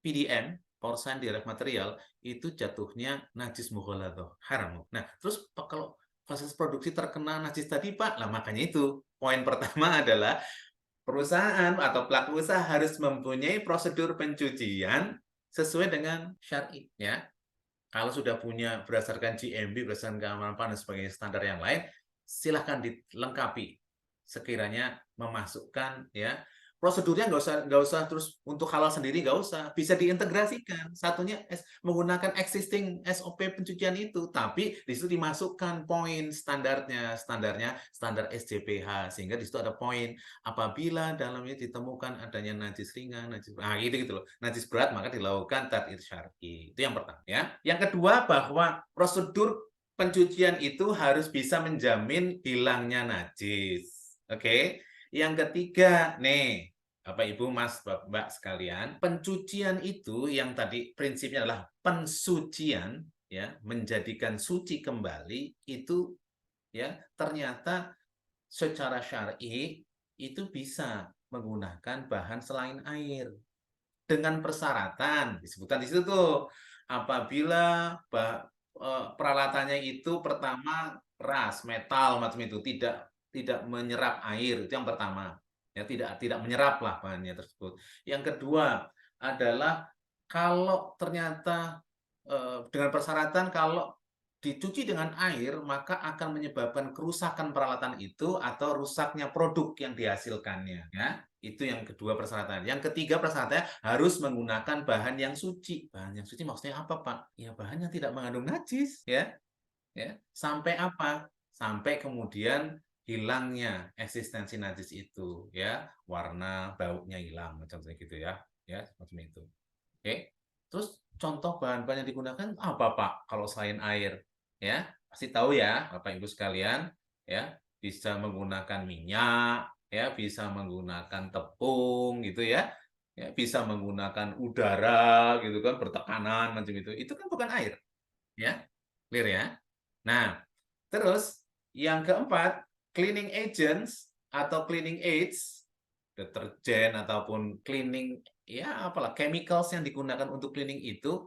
PDM, porcine derived material, itu jatuhnya najis mughaladhah, haram. Nah, terus kalau proses produksi terkena najis tadi Pak, lah makanya itu poin pertama adalah perusahaan atau pelaku usaha harus mempunyai prosedur pencucian sesuai dengan syar'i ya. Kalau sudah punya berdasarkan GMP, berdasarkan keamanan dan sebagainya standar yang lain, silahkan dilengkapi sekiranya memasukkan ya. Prosedurnya nggak usah terus untuk halal sendiri nggak usah, bisa diintegrasikan satunya menggunakan existing SOP pencucian itu, tapi di situ dimasukkan poin standarnya standar SJPH sehingga di situ ada poin apabila dalamnya ditemukan adanya najis ringan, gitu loh, najis berat maka dilakukan tadhir syar'i. Itu yang pertama ya. Yang kedua bahwa prosedur pencucian itu harus bisa menjamin hilangnya najis. Oke. Yang ketiga, nih, Bapak Ibu, Mas, Mbak sekalian, pencucian itu yang tadi prinsipnya adalah pensucian, ya, menjadikan suci kembali itu, ya, ternyata secara syar'i itu bisa menggunakan bahan selain air dengan persyaratan disebutkan di situ tuh apabila peralatannya itu pertama keras, metal macam itu tidak menyerap air, itu yang pertama. Ya, tidak menyerap lah bahannya tersebut. Yang kedua adalah kalau ternyata dengan persyaratan kalau dicuci dengan air maka akan menyebabkan kerusakan peralatan itu atau rusaknya produk yang dihasilkannya, ya. Itu yang kedua persyaratan. Yang ketiga persyaratannya harus menggunakan bahan yang suci. Bahan yang suci maksudnya apa, Pak? Ya bahan yang tidak mengandung najis, ya. Ya, sampai apa? Sampai kemudian hilangnya eksistensi najis itu, ya, warna, baunya hilang, macam gitu ya, ya, macam itu. Oke, terus contoh bahan-bahan yang digunakan apa Pak? Kalau selain air, ya, pasti tahu ya, Bapak Ibu sekalian, ya, bisa menggunakan minyak, ya, bisa menggunakan tepung, gitu ya, ya, bisa menggunakan udara, gitu kan, bertekanan macam itu. Itu kan bukan air, ya, clear ya. Nah, terus yang keempat, cleaning agents atau cleaning aids, deterjen ataupun cleaning ya apalah chemicals yang digunakan untuk cleaning itu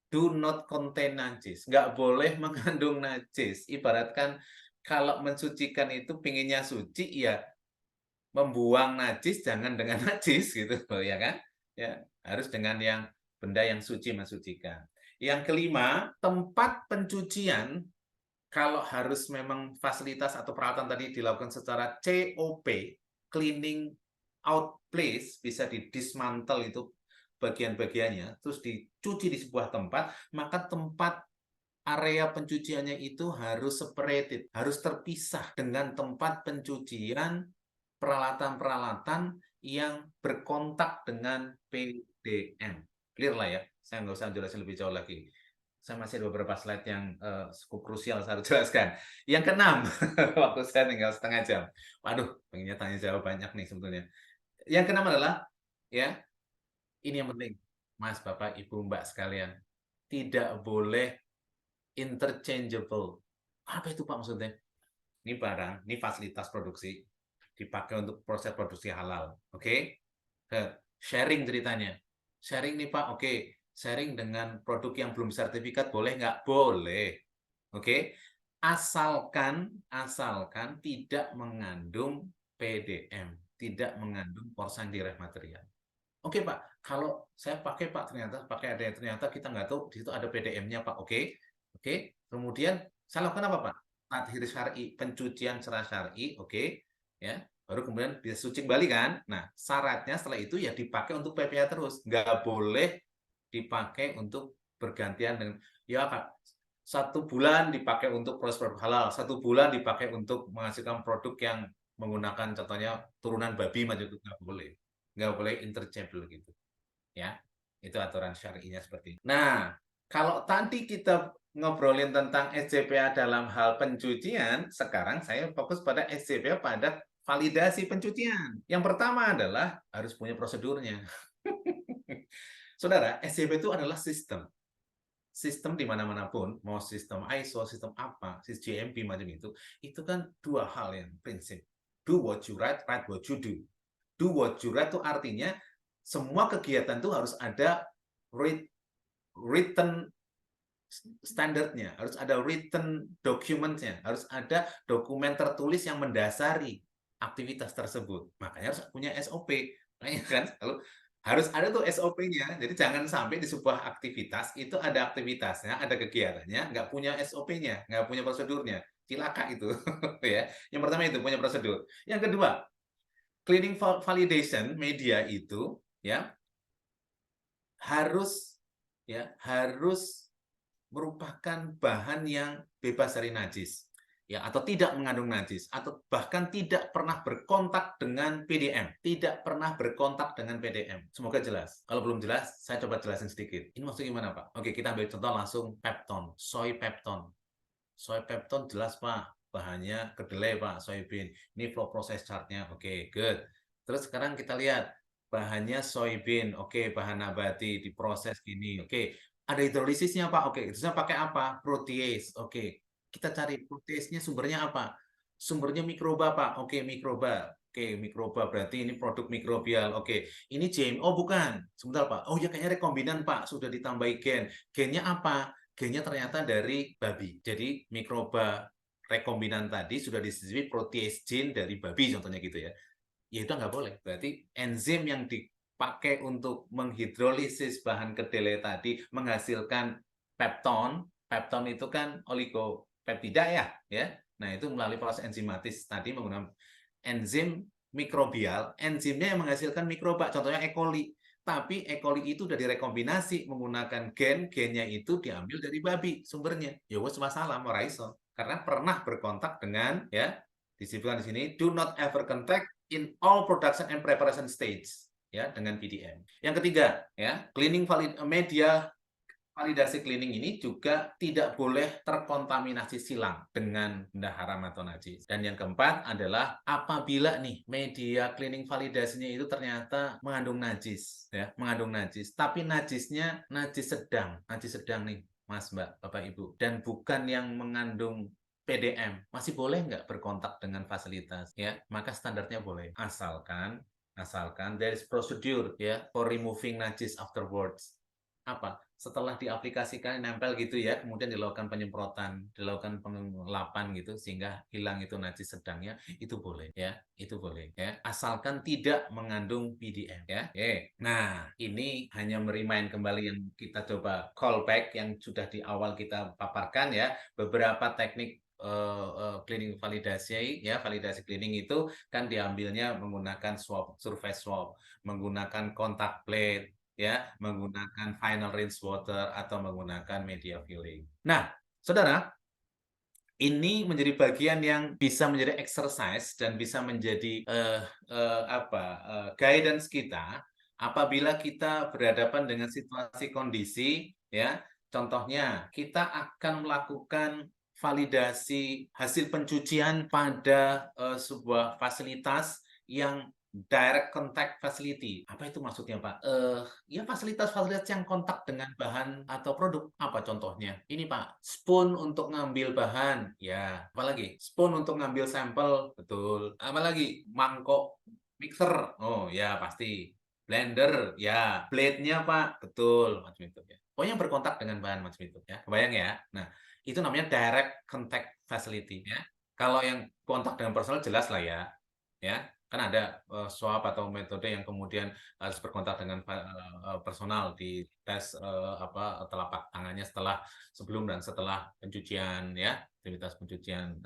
do not contain najis, nggak boleh mengandung najis. Ibaratkan kalau mensucikan itu pinginnya suci ya membuang najis jangan dengan najis gitu ya kan? Ya, harus dengan yang benda yang suci mensucikan. Yang kelima, tempat pencucian kalau harus memang fasilitas atau peralatan tadi dilakukan secara COP, cleaning out place, bisa didismantle itu bagian-bagiannya, terus dicuci di sebuah tempat, maka tempat area pencuciannya itu harus separated, harus terpisah dengan tempat pencucian peralatan-peralatan yang berkontak dengan PDM. Clear lah ya, saya nggak usah jelasin lebih jauh lagi. Saya masih ada beberapa slide yang cukup krusial saya harus jelaskan. Yang keenam, waktu saya tinggal setengah jam. Waduh, pengennya tanya jawab banyak nih sebetulnya. Yang keenam adalah, ya, ini yang penting, Mas, Bapak, Ibu, Mbak sekalian. Tidak boleh interchangeable. Apa itu Pak maksudnya? Ini barang, ini fasilitas produksi, dipakai untuk proses produksi halal. Oke? Sharing ceritanya. Sharing nih Pak, oke. Sharing dengan produk yang belum sertifikat boleh nggak? Boleh. Oke? Asalkan tidak mengandung PDM, tidak mengandung porsan direct material. Oke Pak, kalau saya pakai Pak ternyata kita nggak tahu di situ ada PDM-nya Pak. Oke, oke. Kemudian saya lakukan apa Pak? Tathir syar'i, pencucian secara syar'i, oke, ya. Baru kemudian bisa suci kembali kan. Nah, syaratnya setelah itu ya dipakai untuk PPA terus, nggak boleh dipakai untuk bergantian dengan ya Kak. 1 bulan dipakai untuk proses produk halal, 1 bulan dipakai untuk menghasilkan produk yang menggunakan contohnya turunan babi macam itu nggak boleh interchangeable gitu ya, itu aturan syar'inya seperti itu. Nah, kalau tadi kita ngobrolin tentang SJPA dalam hal pencucian, sekarang saya fokus pada SJPA pada validasi pencucian. Yang pertama adalah harus punya prosedurnya. Saudara, SJP itu adalah sistem di mana-mana pun, mau sistem ISO, sistem apa, sistem GMP macam itu kan 2 hal yang prinsip. Do what you write what you do. Do what you write itu artinya semua kegiatan itu harus ada written standarnya, harus ada written documentnya, harus ada dokumen tertulis yang mendasari aktivitas tersebut. Makanya harus punya SOP. Makanya kan Harus ada tuh SOP-nya. Jadi jangan sampai di sebuah aktivitas itu ada aktivitasnya, ada kegiatannya, nggak punya SOP-nya, nggak punya prosedurnya. Cilaka itu, ya. Yang pertama itu punya prosedur. Yang kedua, cleaning validation media itu, ya, harus merupakan bahan yang bebas dari najis, ya, atau tidak mengandung najis, atau bahkan tidak pernah berkontak dengan PDM, tidak pernah berkontak dengan PDM. Semoga jelas. Kalau belum jelas, saya coba jelasin sedikit. Ini maksudnya gimana, Pak? Oke, kita ambil contoh langsung Pepton, soy Pepton. Soy Pepton jelas, Pak. Bahannya kedelai, Pak, soybean. Ini flow process chart-nya. Oke, good. Terus sekarang kita lihat bahannya soybean. Oke, bahan nabati diproses gini. Oke, ada hidrolisisnya, Pak. Oke, hidrolisisnya pakai apa? Protease. Oke, kita cari protease-nya sumbernya apa? Sumbernya mikroba, Pak. Oke, mikroba. Oke, mikroba berarti ini produk mikrobial. Oke, ini GMO bukan? Sebentar, Pak. Oh ya, kayaknya rekombinan, Pak. Sudah ditambahi gen. Gennya apa? Gennya ternyata dari babi. Jadi mikroba rekombinan tadi sudah disetujui protease gene dari babi, contohnya gitu ya. Ya itu nggak boleh. Berarti enzim yang dipakai untuk menghidrolisis bahan kedelai tadi menghasilkan pepton. Pepton itu kan oligopeptida ya. Nah itu melalui proses enzimatis tadi menggunakan enzim mikrobial, enzimnya yang menghasilkan mikroba, contohnya E. coli. Tapi E. coli itu sudah direkombinasi menggunakan gennya itu diambil dari babi sumbernya. Ya wes masalah, ora iso. Karena pernah berkontak dengan, ya, disebutkan di sini, do not ever contact in all production and preparation stage, ya, dengan PDM. Yang ketiga, ya, cleaning media validasi cleaning ini juga tidak boleh terkontaminasi silang dengan benda haram atau najis. Dan yang keempat adalah apabila nih media cleaning validasinya itu ternyata mengandung najis, ya, mengandung najis, tapi najisnya najis sedang nih, Mas, Mbak, Bapak, Ibu, dan bukan yang mengandung PDM, masih boleh nggak berkontak dengan fasilitas, ya? Maka standarnya boleh, asalkan there is procedure, ya, for removing najis afterwards. Apa? Setelah diaplikasikan nempel gitu ya, kemudian dilakukan penyemprotan, dilakukan pengelapan gitu sehingga hilang itu najis sedangnya, itu boleh ya, itu boleh ya, asalkan tidak mengandung PDM ya. Oke. Nah, ini hanya merimain kembali yang kita coba callback yang sudah di awal kita paparkan ya, beberapa teknik cleaning validasi ya, validasi cleaning itu kan diambilnya menggunakan swab, surface swab, menggunakan kontak plate, ya, menggunakan final rinse water atau menggunakan media filling. Nah, saudara, ini menjadi bagian yang bisa menjadi exercise dan bisa menjadi guidance kita apabila kita berhadapan dengan situasi kondisi, ya. Contohnya, kita akan melakukan validasi hasil pencucian pada sebuah fasilitas yang direct contact facility. Apa itu maksudnya, Pak? Ya fasilitas-fasilitas yang kontak dengan bahan atau produk. Apa contohnya? Ini, Pak, spoon untuk ngambil bahan. Ya, apalagi? Spoon untuk ngambil sampel. Betul. Apalagi? Mangkok mixer. Oh, ya pasti. Blender. Ya, blade-nya, Pak. Betul, macam itu ya. Pokoknya berkontak dengan bahan macam itu ya. Kebayang ya? Nah, itu namanya direct contact facility ya. Kalau yang kontak dengan personal jelas lah ya, kan ada swab atau metode yang kemudian harus berkontak dengan personal di tes telapak tangannya sebelum dan setelah pencucian ya, aktivitas pencucian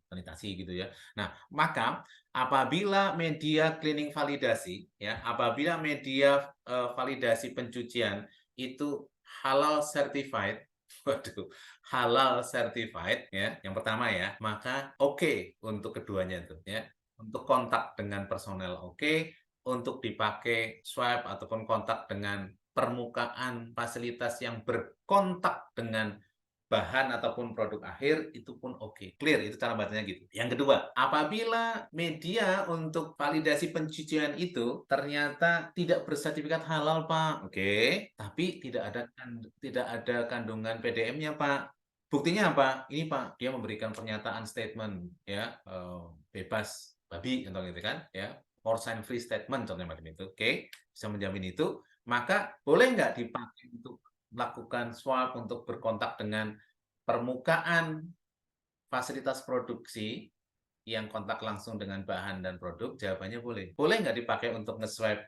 sanitasi gitu ya. Nah, maka apabila media cleaning validasi ya, apabila media validasi pencucian itu halal certified, waduh, halal certified ya, yang pertama ya, maka oke untuk keduanya tuh ya. Untuk kontak dengan personel oke, untuk dipakai swab ataupun kontak dengan permukaan fasilitas yang berkontak dengan bahan ataupun produk akhir itu pun oke. Clear, itu cara bacanya gitu. Yang kedua, apabila media untuk validasi pencucian itu ternyata tidak bersertifikat halal, Pak. Oke, tapi tidak ada kandungan PDM-nya, Pak. Buktinya apa? Ini, Pak, dia memberikan pernyataan statement ya, bebas babi contohnya gitu kan ya. Porcine free statement contohnya macam itu. Oke, bisa menjamin itu, maka boleh nggak dipakai untuk melakukan swab untuk berkontak dengan permukaan fasilitas produksi yang kontak langsung dengan bahan dan produk? Jawabannya boleh. Boleh nggak dipakai untuk nge-swab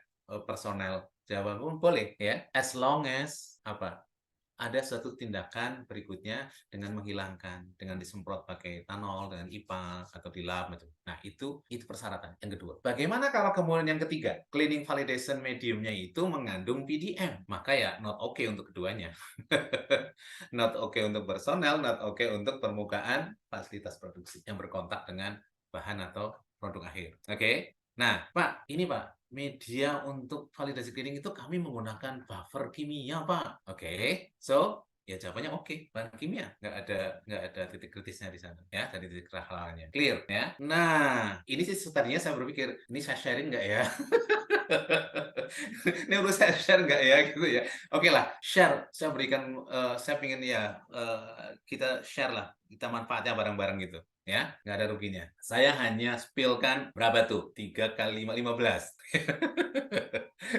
personel Jawa boleh ya, as long as apa? Ada suatu tindakan berikutnya dengan menghilangkan, dengan disemprot pakai tanol, dengan IPA atau dilap gitu. Nah, itu persyaratan yang kedua. Bagaimana kalau kemudian yang ketiga, cleaning validation mediumnya itu mengandung PDM, maka ya not okay untuk keduanya. Not okay untuk personel, not okay untuk permukaan fasilitas produksi yang berkontak dengan bahan atau produk akhir. Oke? Nah, Pak, ini Pak, media untuk validasi cleaning itu kami menggunakan buffer kimia, Pak. Oke, so ya jawabannya oke, bahan kimia, nggak ada titik kritisnya di sana, ya, dari titik kehalalnya, clear, ya. Nah, ini sih tadinya saya berpikir, ini saya sharing nggak ya? Ini perlu saya share nggak ya, gitu ya? Oke lah, share, saya berikan, saya pengen ya kita share lah, kita manfaatnya bareng-bareng gitu. Ya, nggak ada ruginya. Saya hanya spillkan berapa tuh? 3 kali 5, 15.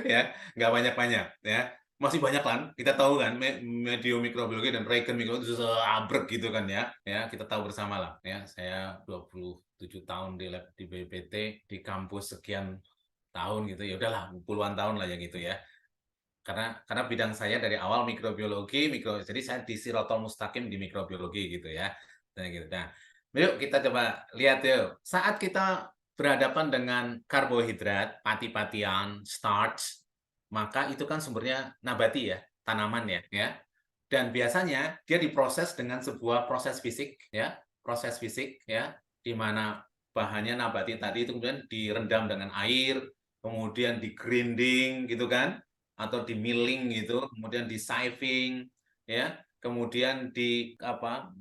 Ya, nggak banyak-banyak ya. Masih banyak kan, kita tahu kan, medium mikrobiologi dan regen mikrobiologi itu abrek gitu kan ya. Ya, kita tahu bersama lah ya. Saya 27 tahun di lab di BPT, di kampus sekian tahun gitu ya. Udahlah, puluhan tahun lah ya gitu ya. Karena bidang saya dari awal mikrobiologi, jadi saya di Sirotol Mustaqim di mikrobiologi gitu ya. Nah, gitu. Nah, yuk kita coba lihat yuk. Saat kita berhadapan dengan karbohidrat, pati-patian, starch, maka itu kan sumbernya nabati ya, tanaman ya. Dan biasanya dia diproses dengan sebuah proses fisik ya, di mana bahannya nabati tadi itu kemudian direndam dengan air, kemudian di grinding gitu kan, atau di milling gitu, kemudian di siphoning ya, kemudian di apa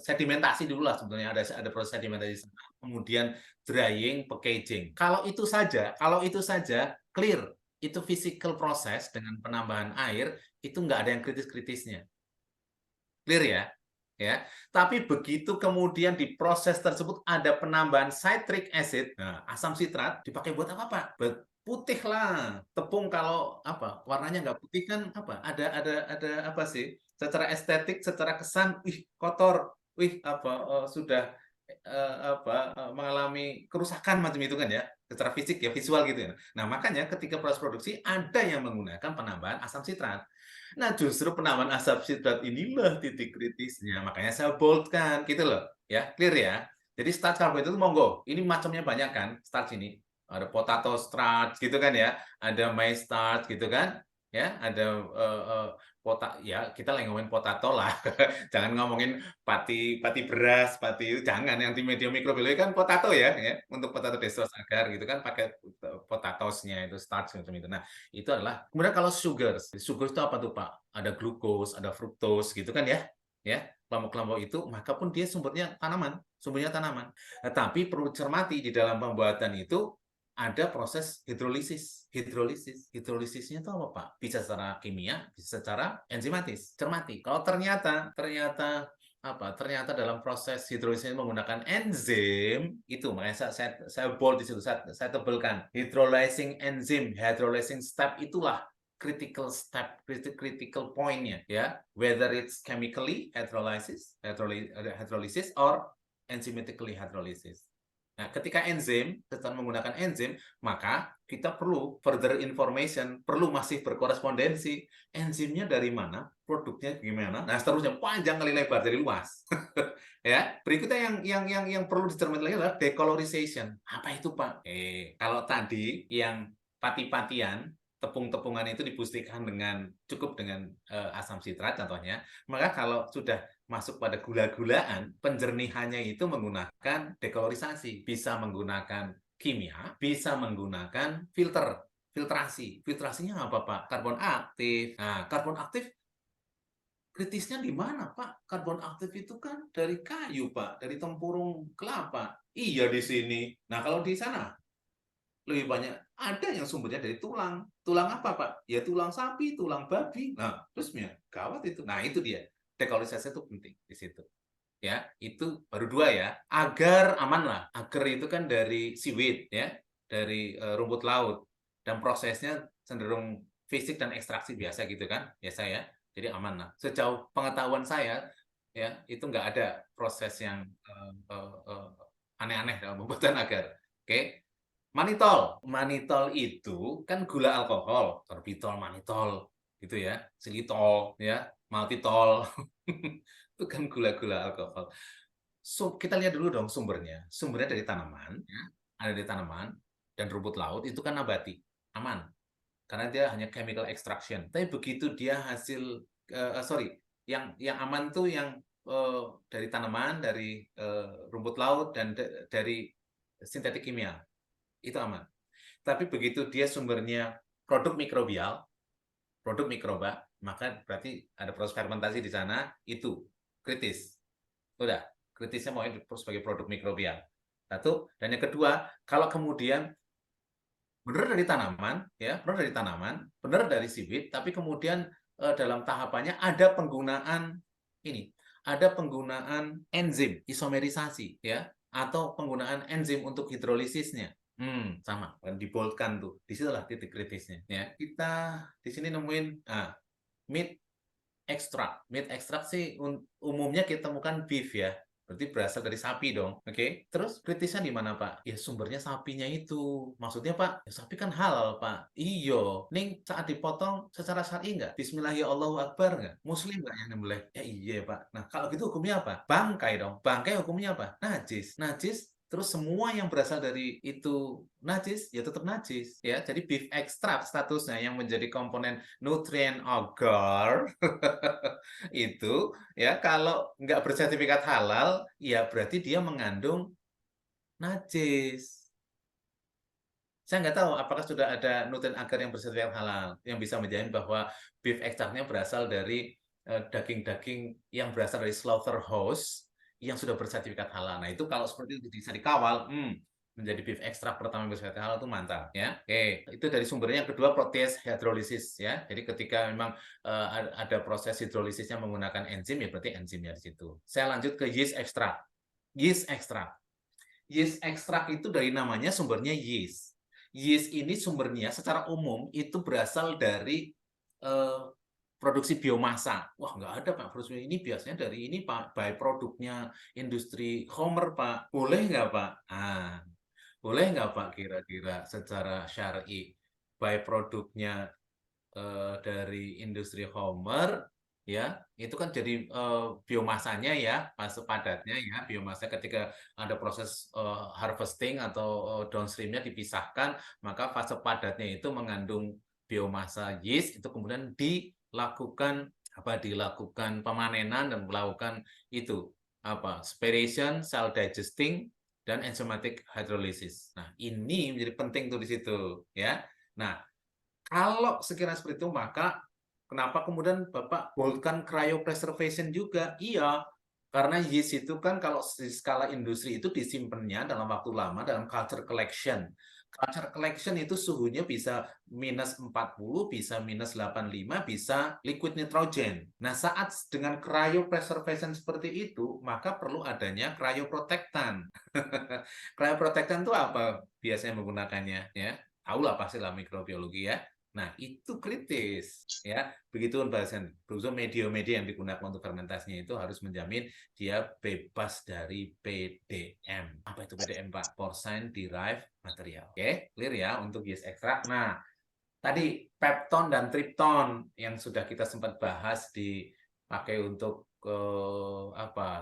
sedimentasi dulu lah sebenarnya ada proses sedimentasi, kemudian drying, packaging. Kalau itu saja clear, itu physical proses dengan penambahan air, itu nggak ada yang kritis-kritisnya. Clear ya? Ya. Tapi begitu kemudian di proses tersebut ada penambahan citric acid, nah, asam sitrat dipakai buat apa, Pak? Putih lah. Tepung kalau apa? Warnanya nggak putih kan apa? Ada apa sih? Secara estetik, secara kesan, wih kotor, wih apa sudah mengalami kerusakan macam itu kan ya, secara fisik ya, visual gitu ya. Nah, makanya ketika proses produksi ada yang menggunakan penambahan asam sitrat. Nah, justru penambahan asam sitrat inilah titik kritisnya. Makanya saya boldkan, gitu loh. Ya, clear ya. Jadi starch karbohidrat itu monggo. Ini macamnya banyak kan, starch ini. Ada potato starch gitu kan ya. Ada maize starch gitu kan. Ya, ada ya kita lagi ngomongin potato lah. Jangan ngomongin pati beras, jangan yang di media mikrobiologi kan potato ya. Untuk potato dextrose agar gitu kan pakai potatosnya itu starch macam itu. Nah, itu adalah kemudian kalau sugar itu apa tuh Pak? Ada glukos, ada fruktos gitu kan ya. Ya, kelompok-kelompok itu maka pun dia sumbernya tanaman. Nah, tapi perlu cermati di dalam pembuatan itu ada proses hidrolisisnya itu apa Pak? Bisa secara kimia, bisa secara enzimatis. Cermati. Kalau ternyata ternyata dalam proses hidrolisisnya menggunakan enzim itu, makanya saya bold di situ, saya tebelkan hydrolyzing enzim, hydrolyzing step itulah critical step, critical point-nya ya, whether it's chemically hydrolysis or enzymatically hydrolysis. Nah, ketika kita menggunakan enzim, maka kita perlu further information, perlu masih berkorespondensi. Enzimnya dari mana, produknya gimana, nah seterusnya panjang kali lebar dari luas. Ya, berikutnya yang perlu dicermati lagi adalah decolorization. Apa itu, Pak? Kalau tadi yang pati-patian, tepung-tepungan itu dibustikan cukup dengan asam sitrat contohnya, maka kalau sudah masuk pada gula-gulaan, penjernihannya itu menggunakan dekolorisasi. Bisa menggunakan kimia, bisa menggunakan filtrasi. Filtrasinya apa, Pak? Karbon aktif. Nah, karbon aktif kritisnya di mana, Pak? Karbon aktif itu kan dari kayu, Pak. Dari tempurung kelapa. Iya di sini. Nah, kalau di sana lebih banyak ada yang sumbernya dari tulang. Tulang apa, Pak? Ya tulang sapi, tulang babi. Nah, terusnya gawat itu. Nah, itu dia. Dekolorisasi itu penting di situ. Ya, itu baru dua ya. Agar aman lah. Agar itu kan dari seaweed ya, dari rumput laut dan prosesnya cenderung fisik dan ekstraksi biasa gitu kan, biasa ya. Jadi aman lah. Sejauh pengetahuan saya ya, itu nggak ada proses yang aneh-aneh dalam pembuatan agar. Oke. Manitol. Manitol itu kan gula alkohol, sorbitol, manitol, gitu ya, xilitol, ya, maltitol. Itu kan gula-gula alkohol. Kita lihat dulu dong sumbernya. Sumbernya dari tanaman, ya, ada di tanaman dan rumput laut itu kan nabati, aman. Karena dia hanya chemical extraction. Tapi begitu dia hasil sorry, yang aman tuh yang dari tanaman, dari rumput laut dan dari sintetik kimia itu aman. Tapi begitu dia sumbernya produk mikrobial, produk mikroba, maka berarti ada proses fermentasi di sana, itu kritis. Udah, kritisnya mau sebagai produk mikrobial. Satu, dan yang kedua, kalau kemudian benar dari tanaman, ya, benar dari tanaman, benar dari sibit, tapi kemudian dalam tahapannya ada penggunaan ini, ada penggunaan enzim isomerisasi, ya, atau penggunaan enzim untuk hidrolisisnya. Sama, kan diboldkan tuh. Disitulah titik kritisnya. Ya, kita di sini nemuin meat extract. Meat extract sih umumnya kita temukan beef ya. Berarti berasal dari sapi dong. Oke. Terus kritisnya di mana, Pak? Ya sumbernya sapinya itu. Maksudnya, Pak, ya sapi kan halal, Pak. Iyo. Ning saat dipotong secara syar'i nggak? Bismillah ya Allahu Akbar nggak? Muslim nggak yang nyembelih? Ya iya, Pak. Nah, kalau gitu hukumnya apa? Bangkai dong. Bangkai hukumnya apa? Najis. Najis. Terus semua yang berasal dari itu najis, ya tetap najis. Ya, jadi beef extract statusnya yang menjadi komponen nutrien agar itu ya kalau nggak bersertifikat halal ya berarti dia mengandung najis. Saya nggak tahu apakah sudah ada nutrien agar yang bersertifikat halal yang bisa menjamin bahwa beef extractnya berasal dari daging-daging yang berasal dari slaughterhouse yang sudah bersertifikat halal. Nah itu kalau seperti itu bisa dikawal, menjadi beef extract pertama yang bersertifikat halal itu mantap ya. Oke, itu dari sumbernya. Yang kedua protease hydrolysis ya. Jadi ketika memang ada proses hidrolisisnya menggunakan enzim ya berarti enzimnya di situ. Saya lanjut ke yeast extract. Yeast extract. Yeast extract itu dari namanya sumbernya yeast. Yeast ini sumbernya secara umum itu berasal dari eh, produksi biomasa. Wah, nggak ada, Pak. Produksi ini biasanya dari ini, Pak. Produknya industri Homer, Pak. Boleh nggak, Pak? Boleh nggak, Pak, kira-kira secara syar'i produknya dari industri Homer ya itu kan jadi biomasanya ya fase padatnya ya biomasa ketika ada proses harvesting atau downstreamnya dipisahkan maka fase padatnya itu mengandung biomasa yeast itu kemudian dilakukan pemanenan dan melakukan itu spiration, cell digesting dan enzymatic hydrolysis. Nah, ini menjadi penting tuh di situ ya. Nah, kalau sekiranya seperti itu, maka kenapa kemudian Bapak boldkan cryopreservation juga? Iya, karena yeast itu kan kalau di skala industri itu disimpannya dalam waktu lama dalam culture collection. Culture collection itu suhunya bisa -40, bisa -85, bisa liquid nitrogen. Nah, saat dengan cryopreservation seperti itu, maka perlu adanya cryoprotectant. Cryoprotectant itu apa biasanya menggunakannya? Ya, tahulah pastilah mikrobiologi ya. Nah, itu kritis ya. Begitupun bahasan. Berusaha media-media yang digunakan untuk fermentasinya itu harus menjamin dia bebas dari PDM. Apa itu PDM, Pak? Porcine Derived Material. Oke, clear ya untuk yeast extract. Nah, tadi pepton dan tripton yang sudah kita sempat bahas dipakai untuk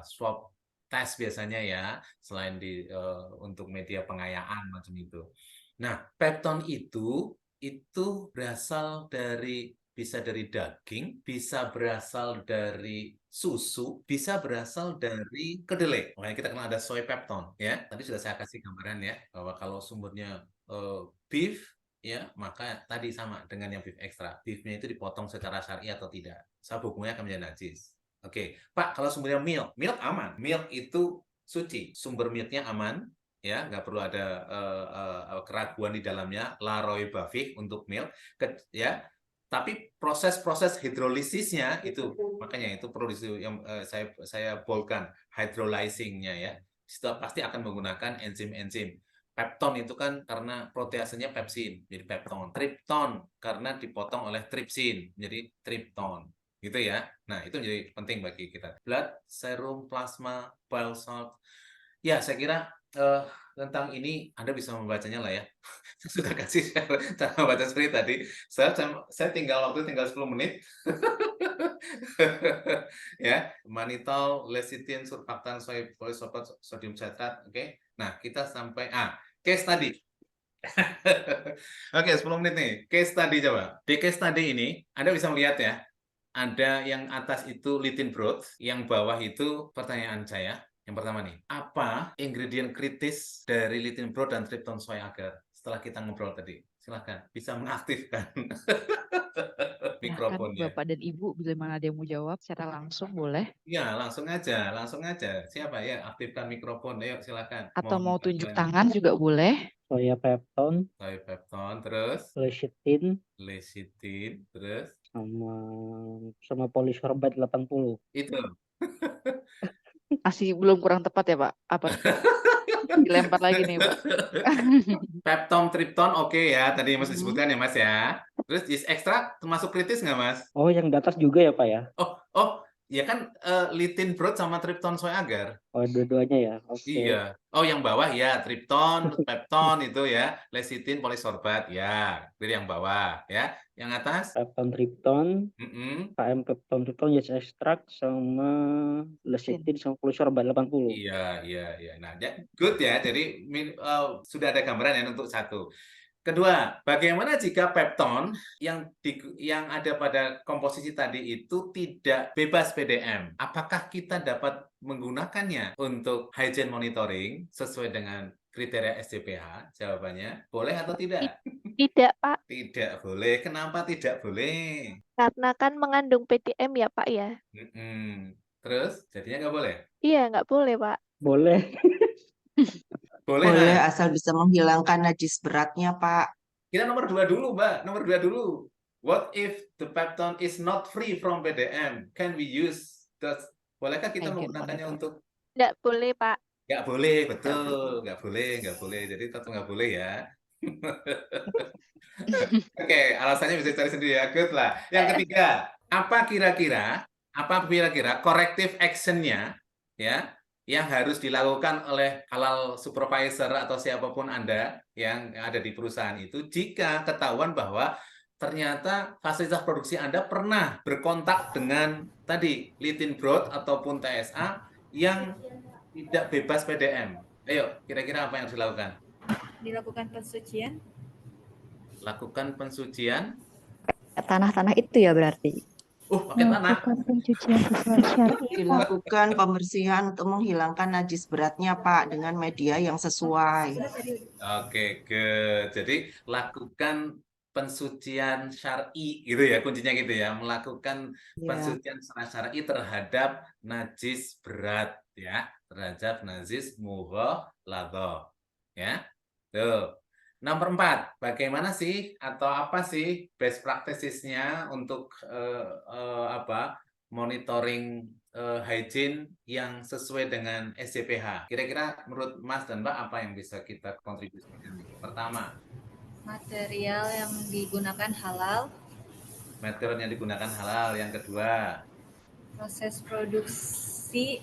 swab test biasanya ya, selain untuk media pengayaan macam itu. Nah, pepton itu berasal dari bisa dari daging, bisa berasal dari susu, bisa berasal dari kedelai. Makanya kita kenal ada soy pepton ya. Tadi sudah saya kasih gambaran ya bahwa kalau sumbernya beef ya, maka tadi sama dengan yang beef extra. Beefnya itu dipotong secara syar'i atau tidak. Sabuk hukumnya akan menjadi najis. Oke, Pak, kalau sumbernya milk aman. Milk itu suci. Sumber milknya aman, ya nggak perlu ada keraguan di dalamnya la roy bafik untuk milk ya tapi proses-proses hidrolisisnya itu makanya itu perlu yang saya boldkan hydrolyzingnya ya itu pasti akan menggunakan enzim-enzim pepton itu kan karena proteasenya pepsin jadi pepton tripton karena dipotong oleh tripsin jadi tripton gitu ya nah itu jadi penting bagi kita blood serum plasma bile salt ya saya kira eh, tentang ini Anda bisa membacanya lah ya. Saya sudah kasih cara membaca seperti tadi. Saya tinggal 10 menit. Ya, mannitol, lecithin, surfaktan, soy, polisulfat, sodium citrat. Oke. Nah, kita sampai case tadi. Oke, 10 menit nih. Case study coba. Di case study ini, Anda bisa melihat ya, ada yang atas itu Litinbrod, yang bawah itu pertanyaan saya. Yang pertama nih, apa ingredient kritis dari Litinbrod dan Tripton soy agar? Setelah kita ngobrol tadi, silahkan bisa mengaktifkan Silahkan mikrofonnya. Bapak dan Ibu, bila mana ada yang mau jawab secara langsung boleh. Ya, langsung aja, langsung aja. Siapa ya? Aktifkan mikrofon, ayo silakan. Atau Mohon mau tunjuk bantuan. tangan juga boleh. Soya pepton, Soy pepton, terus lecithin, lecithin, terus sama polisorbat 80. itu. Masih belum kurang tepat ya Pak? Apa dilempar lagi nih Pak? Pepton, Tripton, oke ya. Tadi yang Mas Mhm. disebutkan ya Mas ya. Terus yeast extract termasuk kritis nggak Mas? Oh, yang di atas juga ya, Pak ya? Oh, ya kan Litinbrod sama Tripton soy agar. Oh, dua-duanya ya. Oke. Iya. Oh, yang bawah ya Tripton, Pepton itu ya, lecithin, polisorbat ya. Itu yang bawah ya. Yang atas? Pepton tripton, Mm-mm. KM pepton tripton, yeast extract, sama lecithin, sama polisorbat 80. Iya, iya, iya. Nah, good ya. Jadi sudah ada gambaran ya untuk satu. Kedua, bagaimana jika pepton yang ada pada komposisi tadi itu tidak bebas PDM? Apakah kita dapat menggunakannya untuk hygiene monitoring sesuai dengan kriteria SCPH? Jawabannya, boleh atau tidak? Tidak, Pak. Tidak boleh. Kenapa tidak boleh? Karena kan mengandung PDM ya, Pak ya. Terus, jadinya nggak boleh? Iya, nggak boleh, Pak. Boleh. Boleh, Boleh nah. asal bisa menghilangkan najis beratnya, Pak. Kita nomor 2 dulu, Mbak. Nomor 2 dulu. What if the pepton is not free from PDM? Can we use bolehkah kita Hygiene menggunakannya monitor. untuk Nggak boleh, Pak. nggak boleh, betul. Nggak boleh. Jadi tetap nggak boleh ya. Oke, alasannya bisa cari sendiri ya. Good lah. Yang ketiga, apa kira-kira corrective action-nya ya yang harus dilakukan oleh halal supervisor atau siapapun Anda yang ada di perusahaan itu jika ketahuan bahwa ternyata fasilitas produksi Anda pernah berkontak dengan tadi Litinbrod ataupun TSA yang tidak bebas PDM. Ayo, kira-kira apa yang harus dilakukan? Dilakukan pensucian. Lakukan pensucian. Tanah-tanah itu ya berarti. Pakai tanah. Melakukan pencucian sesuai syariat. Dilakukan pembersihan untuk menghilangkan najis beratnya, Pak, dengan media yang sesuai. Oke, good. Jadi lakukan pensucian syar'i gitu ya, kuncinya gitu ya. Melakukan pensucian secara syar'i terhadap najis berat ya, terhadap najis mughalladhah. Ya. Tuh. Nomor 4, bagaimana sih atau apa sih best practices-nya untuk monitoring hygiene yang sesuai dengan SCPH. Kira-kira menurut Mas dan Mbak apa yang bisa kita kontribusikan? Pertama, Material yang digunakan halal. material yang digunakan halal. Yang kedua, Proses produksi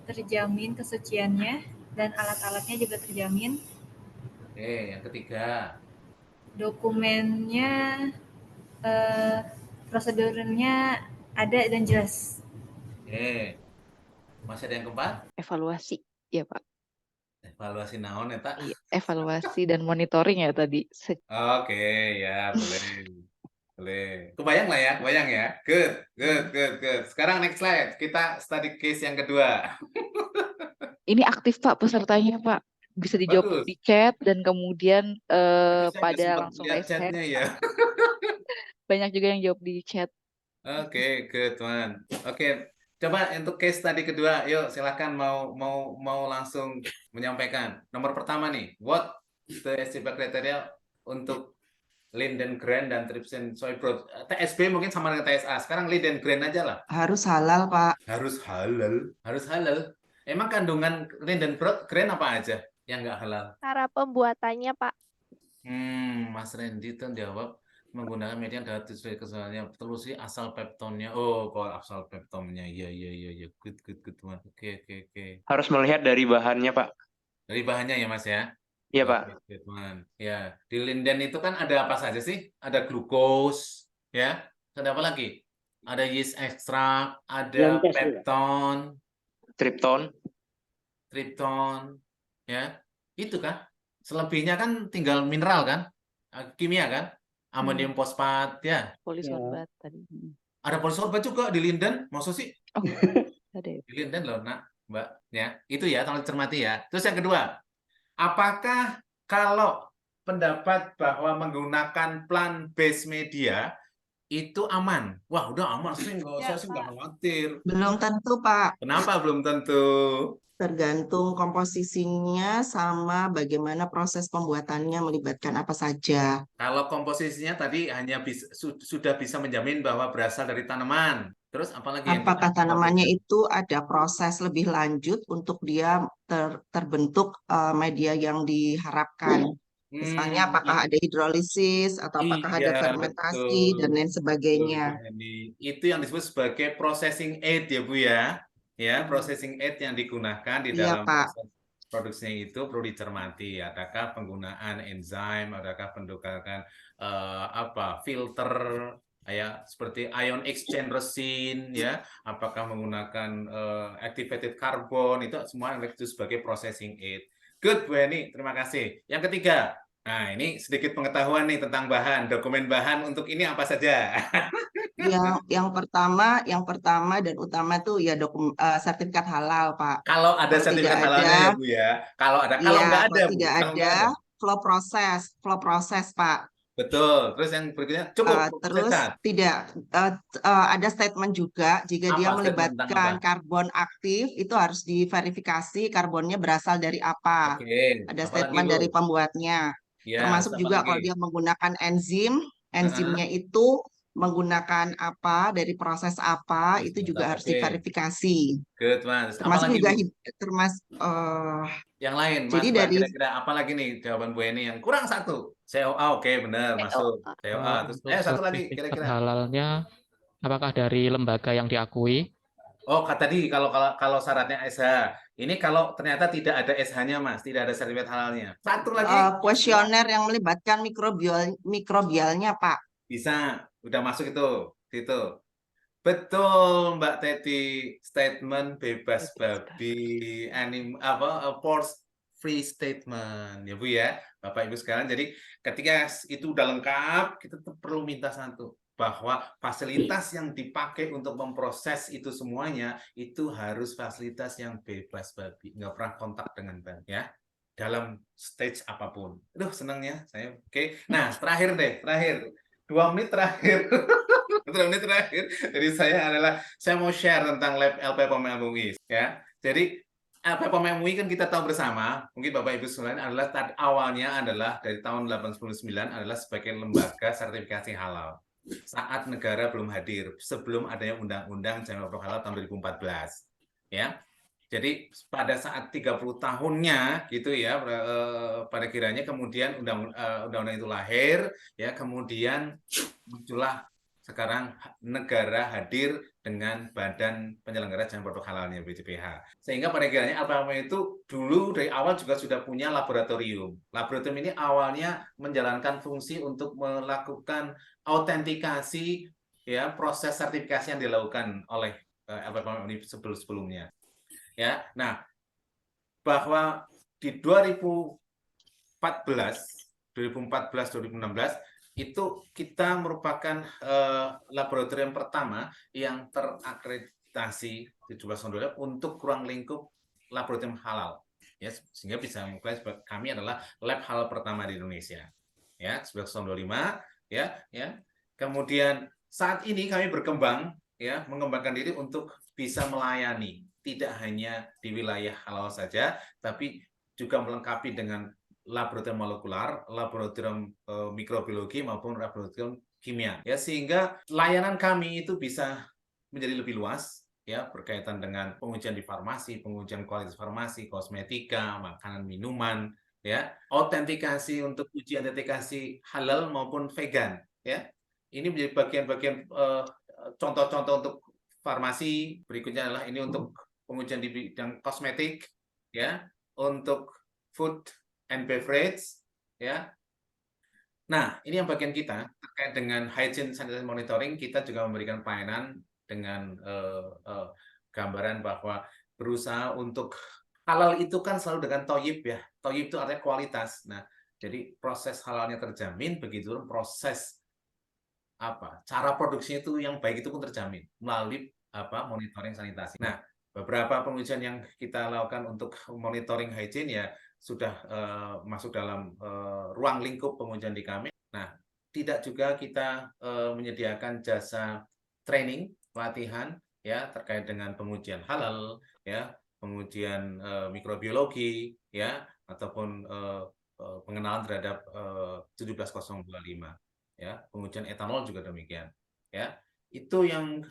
terjamin kesuciannya dan alat-alatnya juga terjamin. Oke, yang ketiga, Dokumennya, prosedurnya ada dan jelas. Oke, masih ada yang keempat? Evaluasi ya Pak. Evaluasi naon ya, Tak? Iya, evaluasi dan monitoring ya tadi. Oke, ya boleh. Boleh. Kebayang lah ya, kebayang ya. Good. Sekarang next slide, kita study case yang kedua. Ini aktif Pak pesertanya Pak. Bisa dijawab Bagus. di chat dan kemudian Saya nggak pada sempat langsung lihat raise hand. chatnya ya. Banyak juga yang jawab di chat. Oke, good one. Oke, coba untuk case tadi kedua, yuk silakan mau langsung menyampaikan. Nomor pertama nih, what the SCPH criteria untuk Lindengren dan Trypsin soy broth. TSB mungkin sama dengan TSA. Sekarang Lindengren aja lah. Harus halal, Pak. Harus halal. Emang kandungan Lindengren apa aja yang nggak halal? Cara pembuatannya, Pak. Mas Randy tuh jawab menggunakan media dalam sesuai keseluruhannya. Terus sih asal peptonnya. Oh, kalau asal peptonnya. Iya. Good one. Oke. Harus melihat dari bahannya, Pak. Dari bahannya ya Mas ya. Iya, Pak. Oke, Firman. Ya, di linden itu kan ada apa saja sih? Ada glukos, ya. Ada apa lagi? Ada yeast extract, ada Yontes, Pak. pepton, Tripton. tripton, ya. Itu kan. Selebihnya kan tinggal mineral kan? Kimia kan? Amonium fosfat, ya. Polisorbat tadi. Ada polisorbat juga di linden, maksud sih? Oh, ada ya. Di linden loh, Nak, Mbak. Ya, itu ya, tolong cermati ya. Terus yang kedua, apakah kalau pendapat bahwa menggunakan plant-based media itu aman? Wah, udah aman sih, saya sih nggak khawatir. Belum tentu, Pak. Kenapa belum tentu? Tergantung komposisinya sama bagaimana proses pembuatannya melibatkan apa saja. Kalau komposisinya tadi hanya sudah bisa menjamin bahwa berasal dari tanaman. Terus apalagi yang Apakah kita tanamannya itu ada proses lebih lanjut untuk dia terbentuk media yang diharapkan? Misalnya apakah ada hidrolisis atau apakah ada iya, fermentasi dan betul. lain sebagainya. Betul, Bu Hendy. Itu yang disebut sebagai processing aid ya Bu ya. Ya, processing aid yang digunakan di Iya, dalam Pak. proses produksinya itu perlu dicermati. Adakah penggunaan enzim, adakah penggunaan filter ya seperti ion exchange resin ya, apakah menggunakan activated carbon, itu semua yang disebut sebagai processing aid. Good Bu Hendy, terima kasih. Yang ketiga, nah, ini sedikit pengetahuan nih tentang bahan, dokumen bahan untuk ini apa saja. Yang pertama dan utama tuh ya sertifikat halal, Pak. Kalau ada Kalau sertifikat tidak halalnya ada, ya Bu ya. Kalau iya, nggak ada kalau Bu, tidak kalau nggak ada ada. flow proses, Pak. Betul. Terus yang berikutnya cukup Terus sehat. tidak ada statement juga jika dia Apa statement tentang melibatkan apa? karbon aktif itu harus diverifikasi karbonnya berasal dari apa. Oke. Ada Apa lagi statement Bu? dari pembuatnya. Ya, Termasuk apa juga lagi? kalau dia menggunakan enzim, Heeh. enzimnya itu menggunakan apa, dari proses apa, itu juga harus Oke. diverifikasi. Good, Mas. Apa Termasuk lagi juga Bu? yang Yang lain, Mas jadi Mbak, dari kira-kira apa lagi nih jawaban Bu Eni yang kurang satu? COA, oke, benar, masuk. COA. Terus, Untuk satu lagi, sertifikat kira-kira. halalnya, apakah dari lembaga yang diakui? Oh, tadi kalau syaratnya SH. Ini kalau ternyata tidak ada SH-nya, Mas, tidak ada sertifikat halalnya. Satu lagi. kuesioner yang melibatkan mikrobialnya, Pak. Bisa, udah masuk itu. Gitu. Betul, Mbak Teti. Statement bebas babi, force free statement, ya Bu ya, Bapak Ibu sekalian. Jadi ketika itu udah lengkap, kita tuh perlu minta satu, bahwa fasilitas yang dipakai untuk memproses itu semuanya itu harus fasilitas yang bebas babi, nggak pernah kontak dengan bank ya, dalam stage apapun. Aduh, senangnya saya. Oke. Nah, terakhir 2 menit terakhir. 2 menit terakhir. Jadi saya mau share tentang lab LPPOM MUI ya. Jadi LPPOM MUI kan kita tahu bersama, mungkin Bapak Ibu sekalian, adalah awalnya adalah dari tahun 89 adalah sebagai lembaga sertifikasi halal. Saat negara belum hadir, sebelum adanya Undang-Undang Jamiah Produk Halal tahun 2014. Ya. Jadi pada saat 30 tahunnya gitu ya, pada kiranya kemudian undang-undang itu lahir, ya, kemudian muncullah sekarang negara hadir dengan Badan Penyelenggara Jamiah Produk Halalnya, BJPH. Sehingga pada kiranya LPPOM itu dulu dari awal juga sudah punya laboratorium. Laboratorium ini awalnya menjalankan fungsi untuk melakukan autentikasi ya proses sertifikasi yang dilakukan oleh LPPOM ini sebelumnya. Ya, nah bahwa di 2014-2016 itu kita merupakan laboratorium pertama yang terakreditasi 17 untuk ruang lingkup laboratorium halal. Ya, sehingga bisa mengklaim kami adalah lab halal pertama di Indonesia. Ya, 1925 ya. Kemudian saat ini kami berkembang ya, mengembangkan diri untuk bisa melayani tidak hanya di wilayah halal saja, tapi juga melengkapi dengan laboratorium molekular, laboratorium mikrobiologi maupun laboratorium kimia. Ya, sehingga layanan kami itu bisa menjadi lebih luas ya, berkaitan dengan pengujian di farmasi, pengujian kualitas farmasi, kosmetika, makanan, minuman, ya, autentikasi untuk uji autentikasi halal maupun vegan, ya. Ini menjadi bagian-bagian contoh-contoh untuk farmasi. Berikutnya adalah ini untuk pengujian di bidang kosmetik, ya, untuk food and beverage, ya. Nah, ini yang bagian kita terkait dengan hygiene sanitary monitoring. Kita juga memberikan pelayanan dengan gambaran bahwa berusaha untuk halal itu kan selalu dengan toyib ya. Toyib itu artinya kualitas. Nah, jadi proses halalnya terjamin, begitu proses cara produksinya itu yang baik itu pun terjamin melalui monitoring sanitasi. Nah, beberapa pengujian yang kita lakukan untuk monitoring hygiene ya sudah masuk dalam ruang lingkup pengujian di kami. Nah, tidak juga kita menyediakan jasa training, pelatihan ya terkait dengan pengujian halal ya, pengujian mikrobiologi ya, ataupun pengenalan terhadap 17025 ya, pengujian etanol juga demikian ya. Itu yang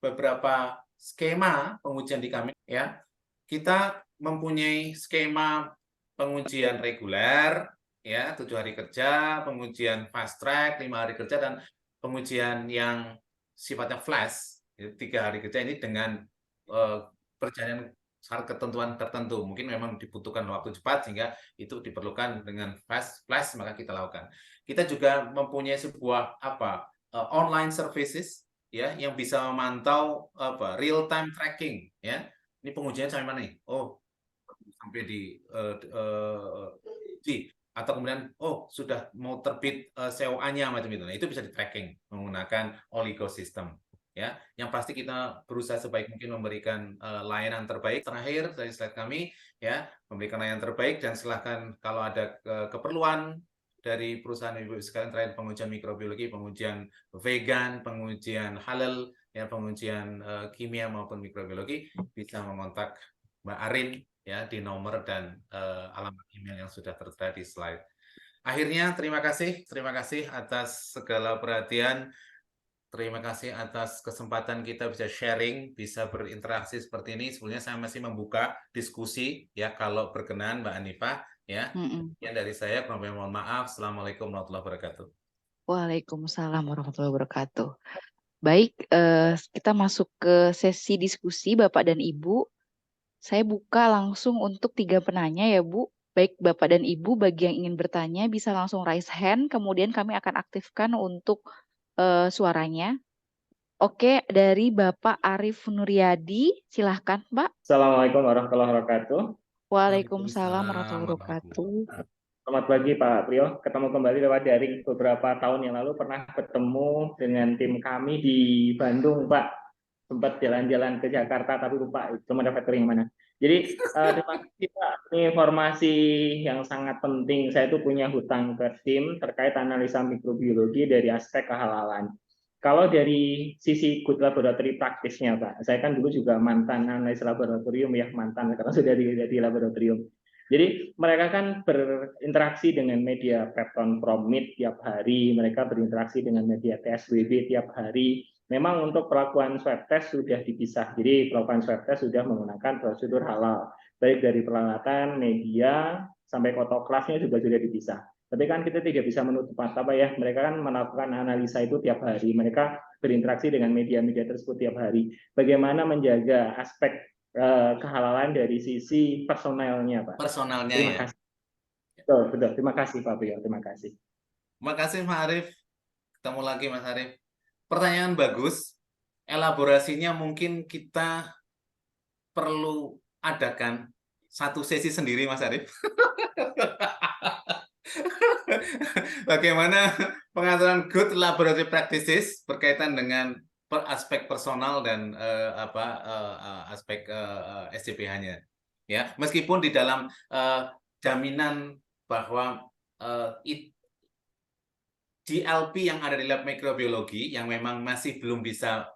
beberapa skema pengujian di kami ya. Kita mempunyai skema pengujian reguler ya, 7 hari kerja, pengujian fast track 5 hari kerja, dan pengujian yang sifatnya flash 3 hari kerja ini dengan perjalanan syarat ketentuan tertentu. Mungkin memang dibutuhkan waktu cepat sehingga itu diperlukan dengan flash, maka kita lakukan. Kita juga mempunyai sebuah online services ya yang bisa memantau real time tracking ya. Ini pengujian sampai mana nih? Oh, sampai di atau kemudian sudah mau terbit COA-nya macam itu. Nah, itu bisa di tracking menggunakan oligosystem. Ya, yang pasti kita berusaha sebaik mungkin memberikan layanan terbaik. Terakhir dari slide kami, ya, memberikan layanan terbaik, dan silahkan kalau ada keperluan dari perusahaan ibu sekalian terkait pengujian mikrobiologi, pengujian vegan, pengujian halal, ya, pengujian kimia maupun mikrobiologi, bisa mengontak Mbak Arin ya di nomor dan alamat email yang sudah tertera di slide. Akhirnya terima kasih atas segala perhatian. Terima kasih atas kesempatan kita bisa sharing, bisa berinteraksi seperti ini. Sebenarnya saya masih membuka diskusi ya kalau berkenan Mbak Hanifah ya. Sekian dari saya, mohon maaf. Assalamualaikum warahmatullahi wabarakatuh. Waalaikumsalam warahmatullahi wabarakatuh. Baik, kita masuk ke sesi diskusi Bapak dan Ibu. Saya buka langsung untuk 3 penanya ya Bu. Baik Bapak dan Ibu, bagi yang ingin bertanya bisa langsung raise hand, kemudian kami akan aktifkan untuk suaranya. Oke, dari Bapak Arif Nuryadi, silahkan Pak. Assalamualaikum warahmatullahi wabarakatuh. Waalaikumsalam warahmatullahi wabarakatuh. Selamat pagi Pak Priyo, ketemu kembali lewat daring. Beberapa tahun yang lalu pernah bertemu dengan tim kami di Bandung Pak. Sempat jalan-jalan ke Jakarta tapi lupa cuma dapat yang mana. Jadi terima kasih Pak, ini informasi yang sangat penting. Saya itu punya hutang ke tim terkait analisa mikrobiologi dari aspek kehalalan. Kalau dari sisi good laboratory practice-nya Pak, saya kan dulu juga mantan analis laboratorium ya, mantan karena sudah di laboratorium. Jadi mereka kan berinteraksi dengan media Pepton Promit tiap hari, mereka berinteraksi dengan media TSWB tiap hari. Memang untuk perlakuan swab test sudah dipisah, jadi perlakuan swab test sudah menggunakan prosedur halal, baik dari peralatan, media, sampai otoklasnya juga sudah dipisah. Tapi kan kita tidak bisa menutup mata Pak ya, mereka kan melakukan analisa itu tiap hari, mereka berinteraksi dengan media-media tersebut tiap hari. Bagaimana menjaga aspek kehalalan dari sisi personelnya Pak? Personalnya terima ya. Kasih. Betul. Terima kasih Pak Priyo, terima kasih. Terima kasih Mas Arif. Ketemu lagi Mas Arif. Pertanyaan bagus. Elaborasinya mungkin kita perlu adakan satu sesi sendiri Mas Arif. Bagaimana pengaturan good laboratory practices berkaitan dengan aspek personal dan aspek SCPH-nya. Ya, meskipun di dalam jaminan bahwa GLP yang ada di lab mikrobiologi yang memang masih belum bisa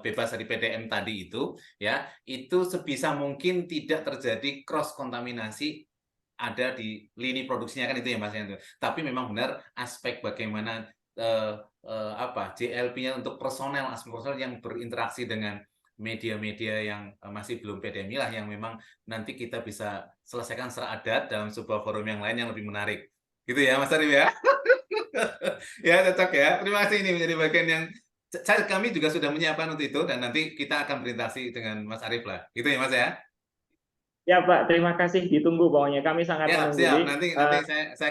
bebas dari PDM tadi itu, ya, itu sebisa mungkin tidak terjadi cross kontaminasi ada di lini produksinya kan itu ya Mas Yanto. Tapi memang benar aspek bagaimana GLP-nya untuk personel, aspek personel yang berinteraksi dengan media-media yang masih belum PDM lah yang memang nanti kita bisa selesaikan secara adat dalam sebuah forum yang lain yang lebih menarik. Gitu ya Mas Arif ya. Ya cocok ya. Terima kasih, ini menjadi bagian yang kami juga sudah menyiapkan untuk itu dan nanti kita akan berinteraksi dengan Mas Arif lah. Gitu ya Mas ya. Ya Pak, terima kasih. Ditunggu pokoknya. Kami sangat Siap, menunggu. siap. Jadi, Nanti saya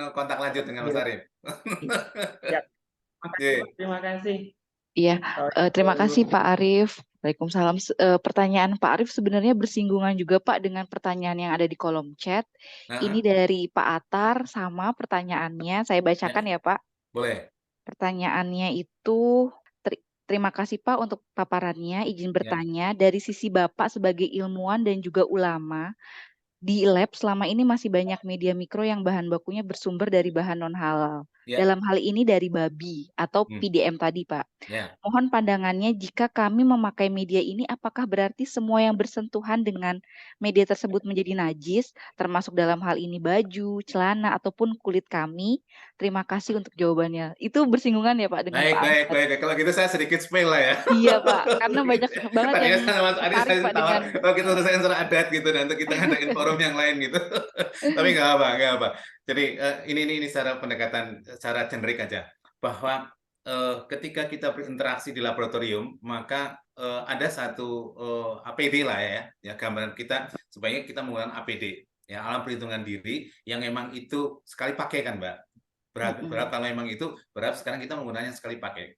kontak lanjut dengan Mas Arif. ya, makasih Oke. Pak. Terima kasih. Iya, terima kasih Assalamualaikum. Pak Arif. Waalaikumsalam. Pertanyaan Pak Arif sebenarnya bersinggungan juga Pak dengan pertanyaan yang ada di kolom chat. Ini Nah, dari Pak Atar sama pertanyaannya. Saya ya, bacakan ya Pak. boleh. Pertanyaannya itu, terima kasih Pak untuk paparannya. Izin Ya, bertanya, dari sisi Bapak sebagai ilmuwan dan juga ulama, di lab selama ini masih banyak media mikro yang bahan bakunya bersumber dari bahan non-halal. ya, Dalam hal ini dari babi atau hmm, PDM tadi, Pak. ya. Mohon pandangannya jika kami memakai media ini, apakah berarti semua yang bersentuhan dengan media tersebut menjadi najis, termasuk dalam hal ini baju, celana, ataupun kulit kami? Terima kasih untuk jawabannya. Itu bersinggungan ya Pak dengan Baik, Pak baik, Arif. baik. Kalau gitu saya sedikit spill lah ya. Iya Pak, karena banyak banget yang Tadinya sama Mas Adi tertarik saya Pak tawar, dengan oh kita urusan soal adat gitu, nanti kita ngadain forum yang lain gitu. Tapi nggak apa, nggak apa. Jadi ini secara pendekatan, secara generik aja, bahwa ketika kita berinteraksi di laboratorium, maka ada satu APD lah ya, gambaran kita, sebaiknya kita menggunakan APD, ya, alat perlindungan diri, yang memang itu sekali pakai kan Mbak. Berapa kalau memang itu berapa sekarang kita menggunakannya sekali pakai.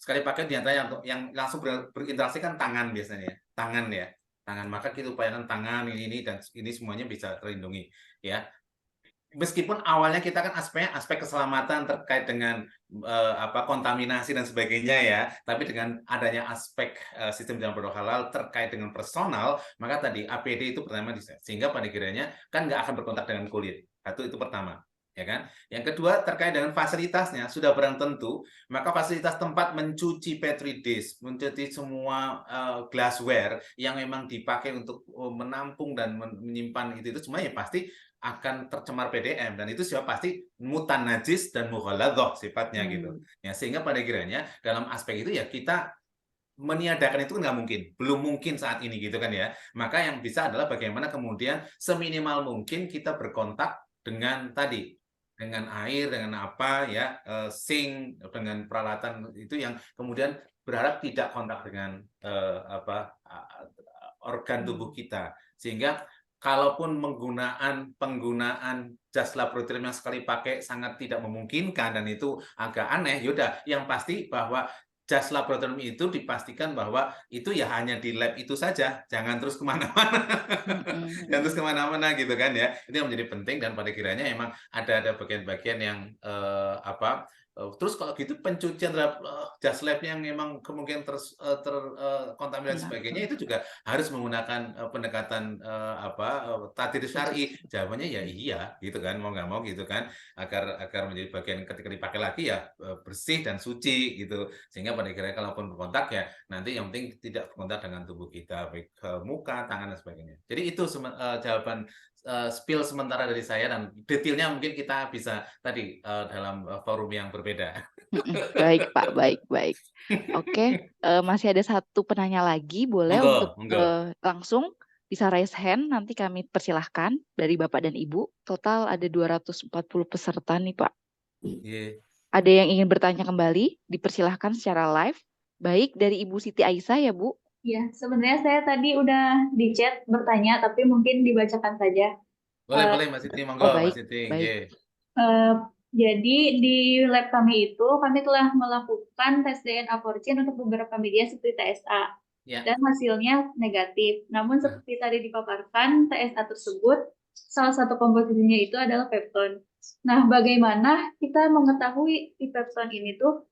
Sekali pakai di antara yang langsung berinteraksi kan tangan biasanya, tangan ya, tangan. Maka kita upayakan tangan ini dan ini semuanya bisa terlindungi ya. Meskipun awalnya kita kan aspek keselamatan terkait dengan kontaminasi dan sebagainya ya, tapi dengan adanya aspek sistem jalan produk halal terkait dengan personal, maka tadi APD itu pertama sehingga pada kiranya kan nggak akan berkontak dengan kulit. Itu pertama. Ya kan? Yang kedua terkait dengan fasilitasnya sudah barang tentu, maka fasilitas tempat mencuci petri dish, mencuci semua glassware yang memang dipakai untuk menampung dan menyimpan itu semua ya pasti akan tercemar PDM dan itu sudah pasti mutan najis dan mughaladzah sifatnya gitu. Ya sehingga pada kiranya dalam aspek itu ya kita meniadakan itu nggak mungkin, belum mungkin saat ini gitu kan ya. Maka yang bisa adalah bagaimana kemudian seminimal mungkin kita berkontak dengan tadi, dengan air, dengan apa ya, sink, dengan peralatan itu yang kemudian berharap tidak kontak dengan organ tubuh kita, sehingga kalaupun penggunaan jas laboratorium yang sekali pakai sangat tidak memungkinkan dan itu agak aneh, yaudah yang pasti bahwa jas laboratorium itu dipastikan bahwa itu ya hanya di lab itu saja, jangan terus kemana-mana, jangan terus kemana-mana gitu kan ya. Itu yang menjadi penting dan pada kiranya emang ada bagian-bagian yang terus kalau gitu pencucian terhadap jas lab yang memang kemungkinan terkontaminasi sebagainya itu juga harus menggunakan pendekatan tadir syar'i. Jawabannya ya iya gitu kan, mau nggak mau gitu kan, agar menjadi bagian ketika dipakai lagi ya bersih dan suci gitu, sehingga pada akhirnya kalaupun berkontak ya nanti yang penting tidak berkontak dengan tubuh kita, baik muka, tangan dan sebagainya. Jadi itu jawaban spill sementara dari saya dan detailnya mungkin kita bisa tadi dalam forum yang berbeda. Baik Pak, baik. Oke, masih ada satu penanya lagi, boleh untuk langsung bisa raise hand, nanti kami persilahkan dari Bapak dan Ibu. Total ada 240 peserta nih Pak. Ada yang ingin bertanya kembali, dipersilahkan secara live. Baik, dari Ibu Siti Aisyah ya Bu. Ya, sebenarnya saya tadi udah di chat bertanya, tapi mungkin dibacakan saja. Boleh Mas Siti, monggo Mas Siti. Jadi di lab kami itu, kami telah melakukan tes DNA porcin untuk beberapa media seperti TSA. Dan hasilnya negatif. Namun seperti tadi dipaparkan, TSA tersebut, salah satu komposisinya itu adalah pepton. Nah, bagaimana kita mengetahui si pepton ini tuh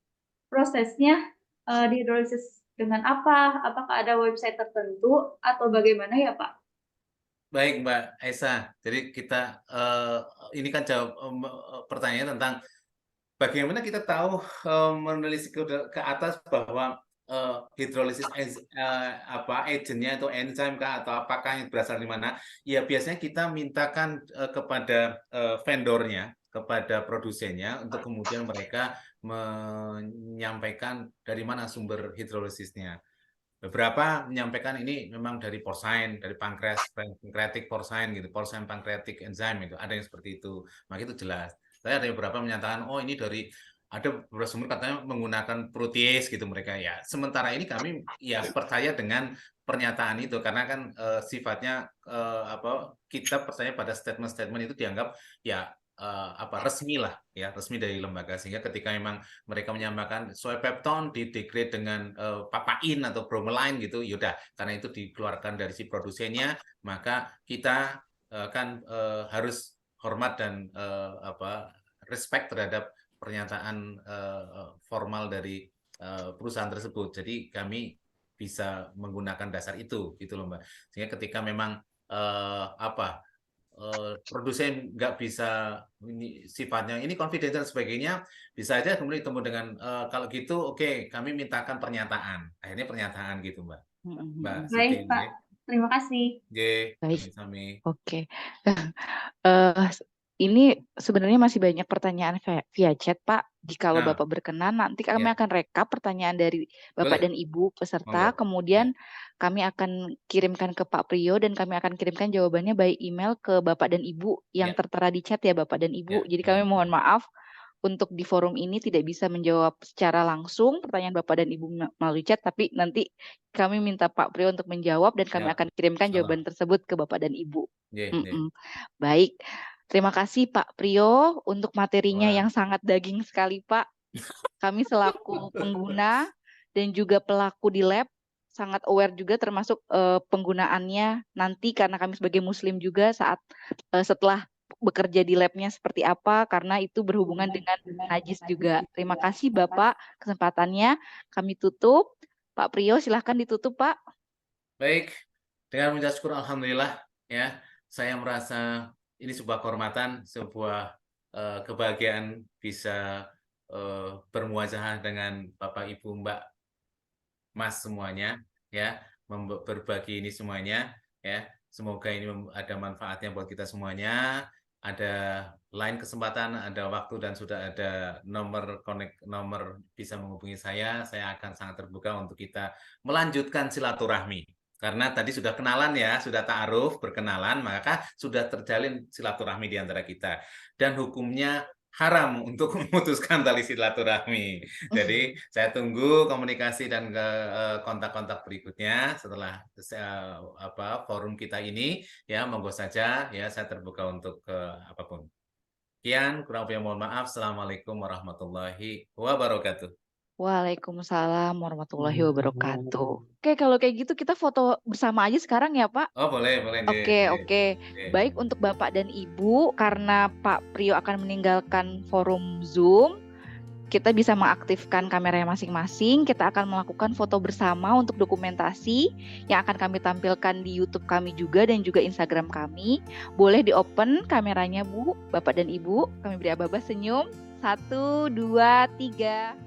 prosesnya dihidrolisis dengan apa? Apakah ada website tertentu atau bagaimana ya Pak? Baik Mbak Aisyah, jadi kita ini kan jawab pertanyaan tentang bagaimana kita tahu menelisik ke atas bahwa hidrolisis agentnya atau enzim atau apakah yang berasal dari mana? Ya biasanya kita mintakan kepada vendornya, kepada produsennya untuk kemudian mereka menyampaikan dari mana sumber hidrolisisnya. Beberapa menyampaikan ini memang dari porcine, dari pancreatic porcine gitu, pancreatic enzyme itu ada yang seperti itu, maka itu jelas. Saya ada beberapa menyatakan oh ini dari ada beberapa sumber katanya menggunakan protease gitu mereka ya. Sementara ini kami ya percaya dengan pernyataan itu karena kan sifatnya kita percaya pada statement-statement itu dianggap ya resmi lah ya, resmi dari lembaga, sehingga ketika memang mereka menyampaikan soy peptone didegrade dengan papain atau bromelain gitu, yaudah karena itu dikeluarkan dari si produsennya, maka kita kan harus hormat dan respect terhadap pernyataan formal dari perusahaan tersebut. Jadi kami bisa menggunakan dasar itu, gitu loh Mbak. Sehingga ketika memang produsen nggak bisa sifatnya ini confidential dan sebagainya, bisa aja kemudian ditemu dengan kalau gitu, oke, kami mintakan pernyataan. Akhirnya pernyataan gitu Mbak. Mbak Baik Siti. Pak, terima kasih. Baik. Sami. Oke. Ini sebenarnya masih banyak pertanyaan via chat, Pak. Jikalau Nah, Bapak berkenan, nanti kami ya. akan rekap pertanyaan dari Bapak Boleh. dan Ibu peserta. Monggo. Kemudian kami akan kirimkan ke Pak Priyo dan kami akan kirimkan jawabannya by email ke Bapak dan Ibu yang Ya. tertera di chat ya, Bapak dan Ibu. Ya, Jadi kami mohon maaf untuk di forum ini tidak bisa menjawab secara langsung pertanyaan Bapak dan Ibu melalui chat, tapi nanti kami minta Pak Priyo untuk menjawab dan kami Ya. akan kirimkan Salah. jawaban tersebut ke Bapak dan Ibu. Ya. Baik. Terima kasih Pak Priyo untuk materinya yang sangat daging sekali Pak. Kami selaku pengguna dan juga pelaku di lab sangat aware juga termasuk penggunaannya nanti karena kami sebagai muslim juga saat setelah bekerja di labnya seperti apa karena itu berhubungan dengan najis juga. Terima kasih Bapak kesempatannya. Kami tutup. Pak Priyo silahkan ditutup Pak. Baik, dengan mengucap syukur alhamdulillah ya, saya merasa ini sebuah kehormatan, sebuah kebahagiaan bisa bermuajahah dengan Bapak Ibu Mbak Mas semuanya ya, berbagi ini semuanya ya. Semoga ini ada manfaatnya buat kita semuanya. Ada lain kesempatan, ada waktu dan sudah ada nomor bisa menghubungi saya akan sangat terbuka untuk kita melanjutkan silaturahmi. Karena tadi sudah kenalan ya, sudah ta'aruf, berkenalan, maka sudah terjalin silaturahmi di antara kita. Dan hukumnya haram untuk memutuskan tali silaturahmi. Jadi saya tunggu komunikasi dan kontak-kontak berikutnya setelah forum kita ini ya, monggo saja ya, saya terbuka untuk apapun. Sekian, kurang lebih mohon maaf. Assalamualaikum warahmatullahi wabarakatuh. Waalaikumsalam warahmatullahi wabarakatuh. Oke, kalau kayak gitu kita foto bersama aja sekarang ya, Pak. Oh, boleh. Oke. Baik untuk Bapak dan Ibu, karena Pak Priyo akan meninggalkan forum Zoom, kita bisa mengaktifkan kameranya masing-masing. Kita akan melakukan foto bersama untuk dokumentasi yang akan kami tampilkan di YouTube kami juga dan juga Instagram kami. Boleh di-open kameranya, Bu, Bapak dan Ibu. Kami beri aba-aba senyum. 1, 2, 3.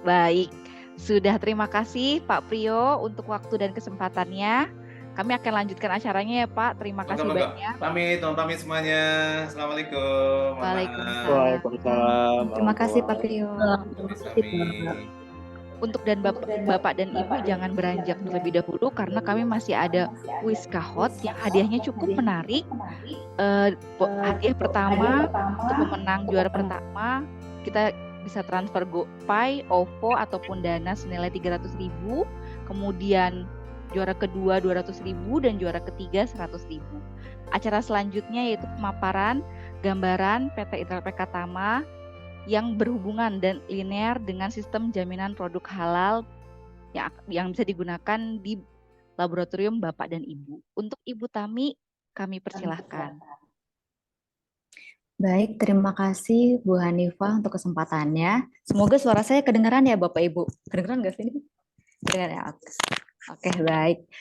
Baik, sudah, terima kasih Pak Priyo untuk waktu dan kesempatannya. Kami akan lanjutkan acaranya ya Pak. Terima kasih banyak. Pamit semuanya. Assalamualaikum. Waalaikumsalam. Terima kasih Pak Priyo. Untuk Bapak dan Ibu jangan beranjak terlebih dahulu karena kami masih ada kuis kahot yang hadiahnya cukup menarik. Hadiah pertama untuk pemenang juara pertama kita bisa transfer GoPay, OVO ataupun Dana senilai 300.000. Kemudian juara kedua 200.000 dan juara ketiga 100.000. Acara selanjutnya yaitu pemaparan gambaran PT Intralab Eka Tama yang berhubungan dan linear dengan sistem jaminan produk halal yang bisa digunakan di laboratorium Bapak dan Ibu. Untuk Ibu Tami, kami persilahkan. Baik, terima kasih Bu Hanifah untuk kesempatannya. Semoga suara saya kedengaran ya Bapak Ibu. Kedengaran nggak sih ini? Kedengaran ya? Oke, baik.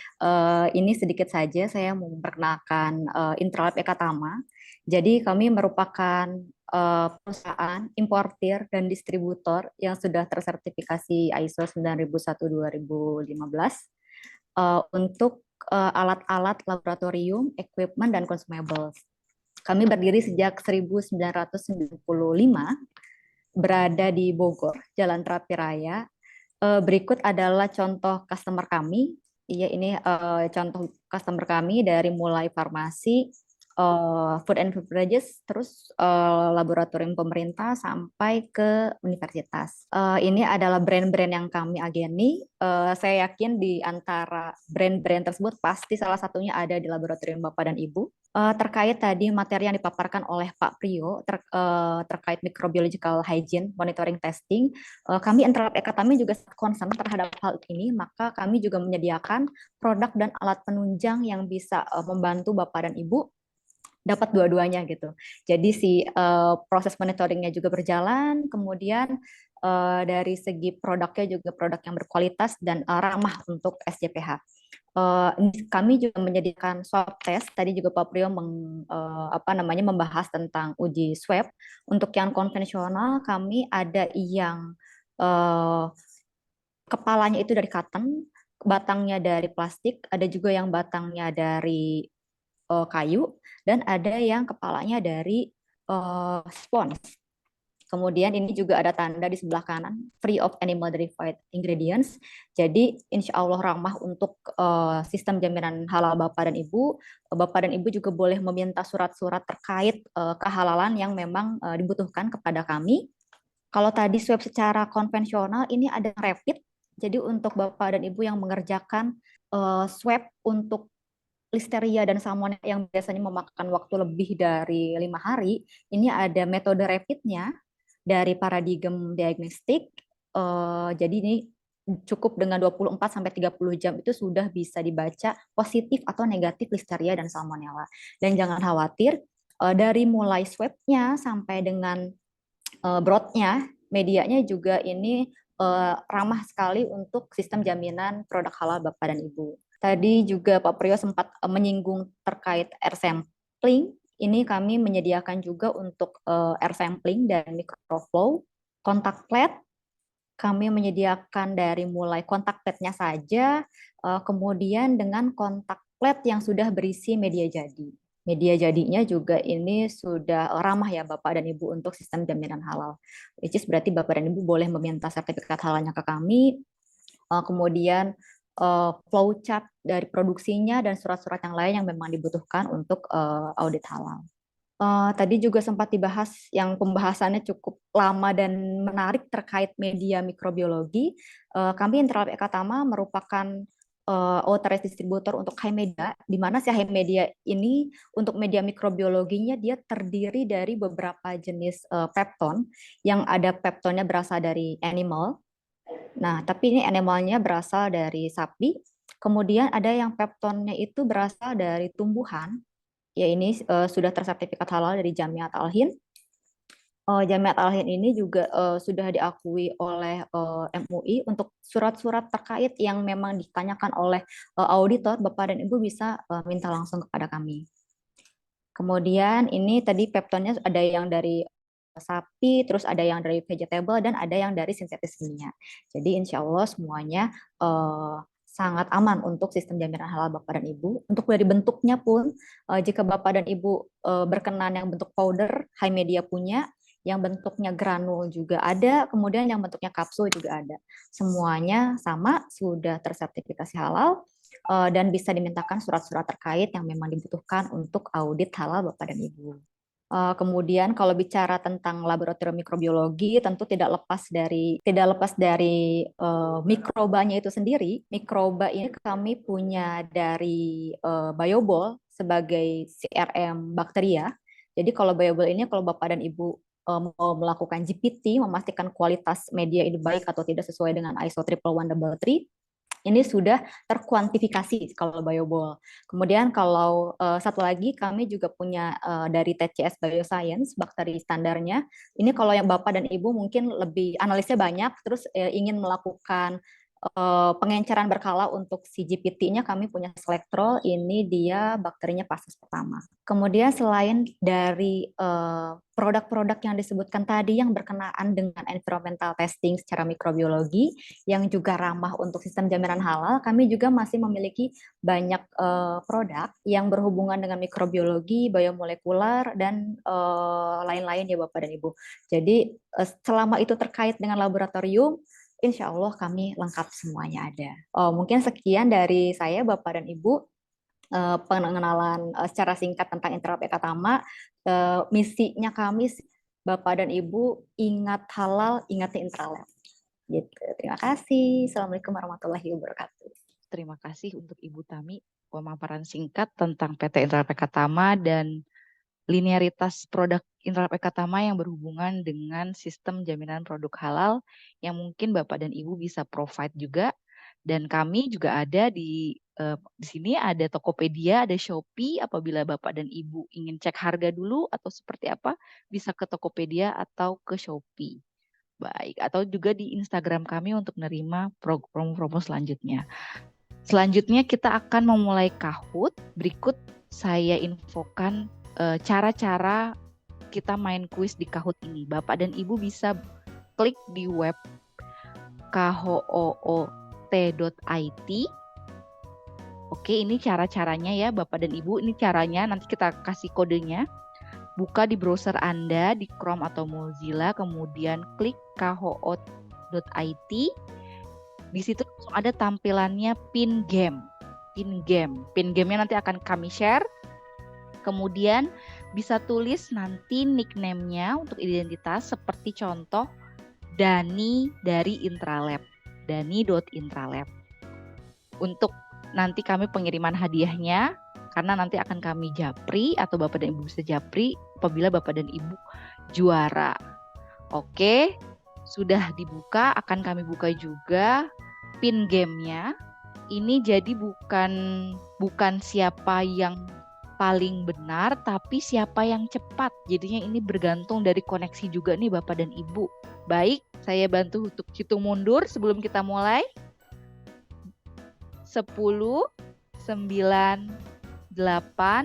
Ini sedikit saja saya mau memperkenalkan Intralab Eka Tama. Jadi kami merupakan perusahaan importir dan distributor yang sudah tersertifikasi ISO 9001-2015 untuk alat-alat laboratorium, equipment, dan consumables. Kami berdiri sejak 1995, berada di Bogor, Jalan Terapi Raya. Berikut adalah contoh customer kami. Iya, ini contoh customer kami dari mulai farmasi, food and beverages, terus laboratorium pemerintah sampai ke universitas. Ini adalah brand-brand yang kami ageni. Saya yakin di antara brand-brand tersebut pasti salah satunya ada di laboratorium Bapak dan Ibu. Terkait tadi materi yang dipaparkan oleh Pak Prio terkait microbiological hygiene monitoring testing, kami Interlab Academy juga concern terhadap hal ini, maka kami juga menyediakan produk dan alat penunjang yang bisa membantu Bapak dan Ibu dapat dua-duanya gitu. Jadi proses monitoringnya juga berjalan, kemudian dari segi produknya juga produk yang berkualitas dan ramah untuk SJPH. Kami juga menyediakan swab test. Tadi juga Pak Prio membahas tentang uji swab. Untuk yang konvensional, kami ada yang kepalanya itu dari cotton, batangnya dari plastik, ada juga yang batangnya dari kayu, dan ada yang kepalanya dari spons. Kemudian ini juga ada tanda di sebelah kanan, free of animal derived ingredients. Jadi insya Allah ramah untuk sistem jaminan halal Bapak dan Ibu. Bapak dan Ibu juga boleh meminta surat-surat terkait kehalalan yang memang dibutuhkan kepada kami. Kalau tadi swab secara konvensional, ini ada rapid. Jadi untuk Bapak dan Ibu yang mengerjakan swab untuk listeria dan salmonella yang biasanya memakan waktu lebih dari 5 hari, ini ada metode rapidnya dari Paradigm Diagnostic. Jadi ini cukup dengan 24-30 jam itu sudah bisa dibaca positif atau negatif listeria dan salmonella. Dan jangan khawatir, dari mulai swabnya sampai dengan broadnya, medianya juga ini ramah sekali untuk sistem jaminan produk halal Bapak dan Ibu. Tadi juga Pak Prio sempat menyinggung terkait air sampling. Ini kami menyediakan juga untuk air sampling dan microflow, kontak plate. Kami menyediakan dari mulai kontak plate-nya saja, kemudian dengan kontak plate yang sudah berisi media jadi. Media jadinya juga ini sudah ramah ya Bapak dan Ibu untuk sistem jaminan halal. Which is berarti Bapak dan Ibu boleh meminta sertifikat halalnya ke kami, kemudian flowchart dari produksinya dan surat-surat yang lain yang memang dibutuhkan untuk audit halal. Tadi juga sempat dibahas yang pembahasannya cukup lama dan menarik terkait media mikrobiologi. Kami Interlab Ekatama merupakan authorized distributor untuk HiMedia, di mana si HiMedia ini untuk media mikrobiologinya dia terdiri dari beberapa jenis pepton, yang ada peptonnya berasal dari animal. Nah, tapi ini animalnya berasal dari sapi. Kemudian ada yang peptonnya itu berasal dari tumbuhan. Ya, ini sudah tersertifikat halal dari Jamiat Al-Hind. Jamiat Al-Hind ini juga sudah diakui oleh MUI untuk surat-surat terkait yang memang ditanyakan oleh auditor, Bapak dan Ibu bisa minta langsung kepada kami. Kemudian ini tadi peptonnya ada yang dari sapi, terus ada yang dari vegetable, dan ada yang dari sintetis kimia. Jadi insya Allah semuanya sangat aman untuk sistem jaminan halal Bapak dan Ibu. Untuk dari bentuknya pun, jika Bapak dan Ibu berkenan yang bentuk powder, HiMedia punya, yang bentuknya granul juga ada, kemudian yang bentuknya kapsul juga ada. Semuanya sama, sudah tersertifikasi halal, dan bisa dimintakan surat-surat terkait yang memang dibutuhkan untuk audit halal Bapak dan Ibu. Kemudian kalau bicara tentang laboratorium mikrobiologi, tentu tidak lepas dari mikrobanya itu sendiri. Mikroba ini kami punya dari Biobol sebagai CRM bakteria. Jadi kalau Biobol ini, kalau Bapak dan Ibu mau melakukan GPT, memastikan kualitas media ini baik atau tidak sesuai dengan ISO 11133, ini sudah terkuantifikasi kalau Biobol. Kemudian kalau satu lagi kami juga punya dari TCS Bioscience, bakteri standarnya. Ini kalau yang Bapak dan Ibu mungkin lebih analisnya banyak, terus ingin melakukan pengenceran berkala untuk si GPT-nya, kami punya Selectrol, ini dia bakterinya Passus pertama. Kemudian selain dari produk-produk yang disebutkan tadi yang berkenaan dengan environmental testing secara mikrobiologi, yang juga ramah untuk sistem jaminan halal, kami juga masih memiliki banyak produk yang berhubungan dengan mikrobiologi, biomolekular, dan lain-lain ya Bapak dan Ibu. Jadi selama itu terkait dengan laboratorium, Insya Allah kami lengkap semuanya ada. Mungkin sekian dari saya, Bapak dan Ibu, pengenalan secara singkat tentang Interlab Ekatama. Misinya kami, Bapak dan Ibu, ingat halal, ingat Interlab. Gitu. Terima kasih. Assalamualaikum warahmatullahi wabarakatuh. Terima kasih untuk Ibu Tami pemaparan singkat tentang PT Interlab Ekatama dan linearitas produk Interlab Ekatama yang berhubungan dengan sistem jaminan produk halal yang mungkin Bapak dan Ibu bisa provide juga. Dan kami juga ada di sini ada Tokopedia, ada Shopee. Apabila Bapak dan Ibu ingin cek harga dulu atau seperti apa, bisa ke Tokopedia atau ke Shopee. Baik, atau juga di Instagram kami untuk menerima promo-promo selanjutnya. Selanjutnya kita akan memulai Kahoot. Berikut saya infokan cara-cara kita main kuis di Kahoot ini. Bapak dan Ibu bisa klik di web kahoot.it. Oke, ini cara-caranya ya Bapak dan Ibu. Ini caranya, nanti kita kasih kodenya. Buka di browser Anda, di Chrome atau Mozilla, kemudian klik kahoot.it. Di situ langsung ada tampilannya pin game. Pin game-nya nanti akan kami share. Kemudian bisa tulis nanti nickname-nya untuk identitas seperti contoh Dani dari Intralab. Dani.intralab. Untuk nanti kami pengiriman hadiahnya, karena nanti akan kami japri atau Bapak dan Ibu bisa japri apabila Bapak dan Ibu juara. Oke, sudah dibuka, akan kami buka juga pin game-nya. Ini jadi bukan siapa yang paling benar, tapi siapa yang cepat. Jadinya ini bergantung dari koneksi juga nih Bapak dan Ibu. Baik, saya bantu untuk hitung mundur sebelum kita mulai. 10, 9, 8, 7,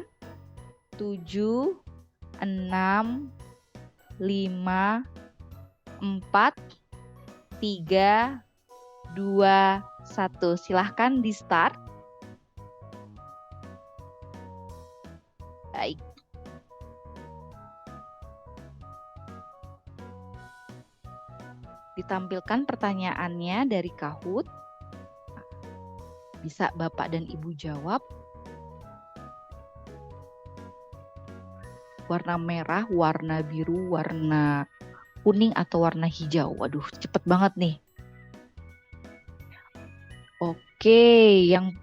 6, 5, 4, 3, 2, 1. Silahkan di start. Baik. Ditampilkan pertanyaannya dari Kahoot. Bisa Bapak dan Ibu jawab. Warna merah, warna biru, warna kuning, atau warna hijau. Waduh, cepet banget nih. Oke, yang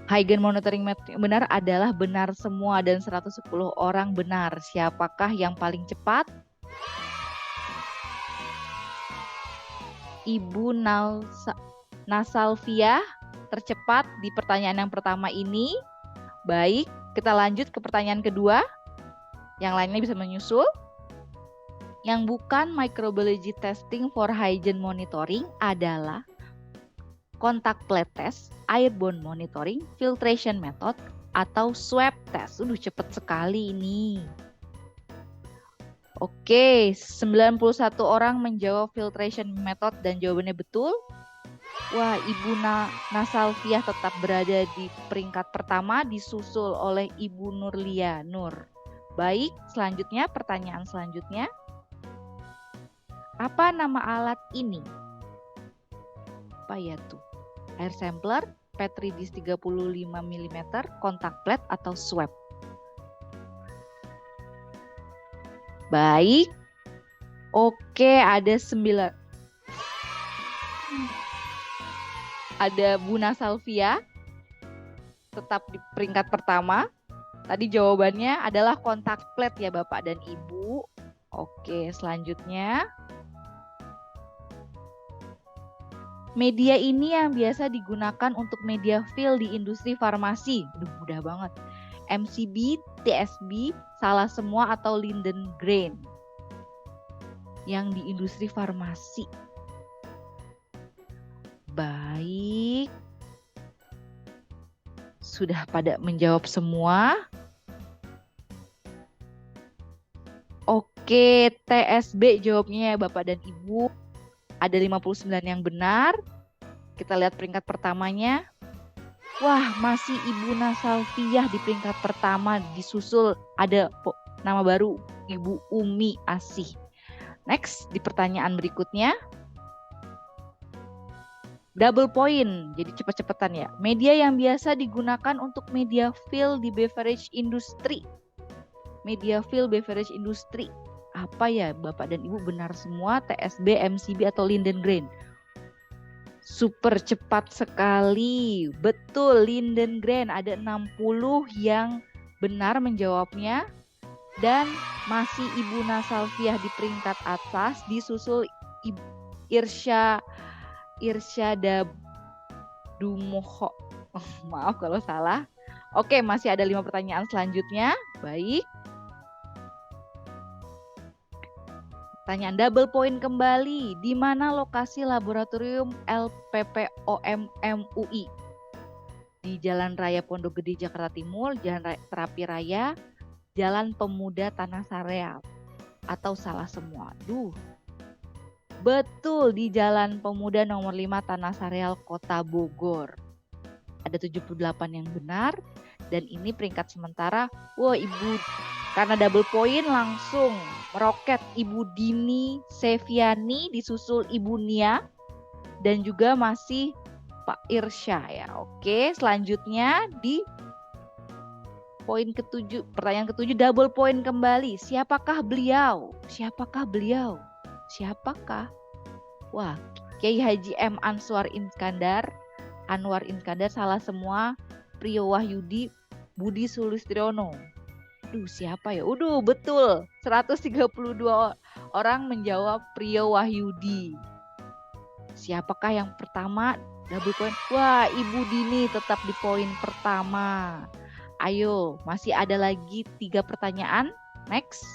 Huygens monitoring method benar adalah benar semua dan 110 orang benar. Siapakah yang paling cepat? Ibu Nasalvia tercepat di pertanyaan yang pertama ini. Baik, kita lanjut ke pertanyaan kedua. Yang lainnya bisa menyusul. Yang bukan microbiology testing for hygiene monitoring adalah kontak plate test, airborne monitoring, filtration method, atau swab test. Cepet sekali ini. Oke, 91 orang menjawab filtration method dan jawabannya betul. Wah, Ibu Nasalvia tetap berada di peringkat pertama, disusul oleh Ibu Nurlia Nur. Baik, selanjutnya pertanyaan selanjutnya. Apa nama alat ini? Apa ya tuh? Air sampler, Petri dish 35 mm, kontak plate, atau swab? Baik. Oke, ada 9. Ada Bu Nasalvia tetap di peringkat pertama. Tadi jawabannya adalah kontak plate ya Bapak dan Ibu. Oke, selanjutnya. Media ini yang biasa digunakan untuk media fill di industri farmasi. Mudah banget. MCB, TSB, salah semua, atau Lindengren. Yang di industri farmasi. Baik. Sudah pada menjawab semua. Oke, TSB jawabnya ya Bapak dan Ibu. Ada 59 yang benar. Kita lihat peringkat pertamanya. Wah, masih Ibu Nasalvia di peringkat pertama, disusul ada nama baru Ibu Umi Asih. Next, di pertanyaan berikutnya. Double point, jadi cepet-cepetan ya. Media yang biasa digunakan untuk media fill di beverage industry. Media fill beverage industry. Apa ya Bapak dan Ibu? Benar semua, TSB, MCB atau Lindengren. Super cepat sekali. Betul, Lindengren. Ada 60 yang benar menjawabnya. Dan masih Ibu Nasalfiah di peringkat atas, disusul Irsyada Dumoho. Maaf kalau salah. Oke, masih ada 5 pertanyaan selanjutnya. Baik. Pertanyaan double point kembali. Di mana lokasi laboratorium LPPOM MUI? Di Jalan Raya Pondok Gede, Jakarta Timur, Jalan Terapi Raya, Jalan Pemuda Tanah Sareal, atau salah semua? Betul, di Jalan Pemuda nomor 5 Tanah Sareal, Kota Bogor. Ada 78 yang benar. Dan ini peringkat sementara. Wah, Ibu, karena double point langsung meroket Ibu Dini Seviani, disusul Ibu Nia, dan juga masih Pak Irsya ya. Oke, selanjutnya di poin ke-7, pertanyaan ke-7, double point kembali. Siapakah beliau? Siapakah beliau? Siapakah? Wah, Kiai Haji M. Anwar Iskandar, salah semua. Priyo Wahyudi, Budi Sulistiono. Siapa ya? Betul. 132 orang menjawab Priyo Wahyudi. Siapakah yang pertama? Double point. Wah, Ibu Dini tetap di poin pertama. Ayo, masih ada lagi 3 pertanyaan. Next.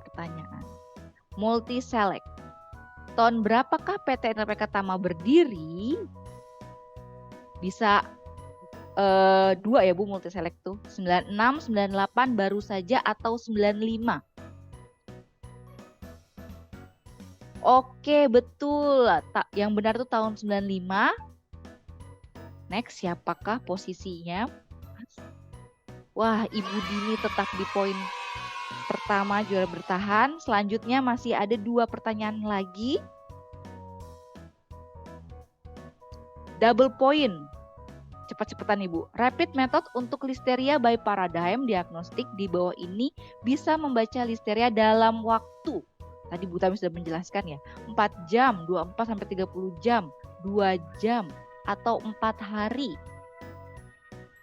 Pertanyaan. Multi select. Tahun berapakah PT NLPK Tama berdiri? Bisa 2 ya Bu, multi select tuh. 96, 98 baru saja atau 95? Oke, betul. Yang benar tuh tahun 95. Next, siapakah posisinya? Wah, Ibu Dini tetap di poin pertama, juara bertahan. Selanjutnya masih ada 2 pertanyaan lagi. Double point. Cepat-cepatan Ibu. Rapid method untuk listeria by paradigm diagnostik di bawah ini bisa membaca listeria dalam waktu. Tadi Bu Tami sudah menjelaskan ya. 4 jam, 24 sampai 30 jam, 2 jam, atau 4 hari.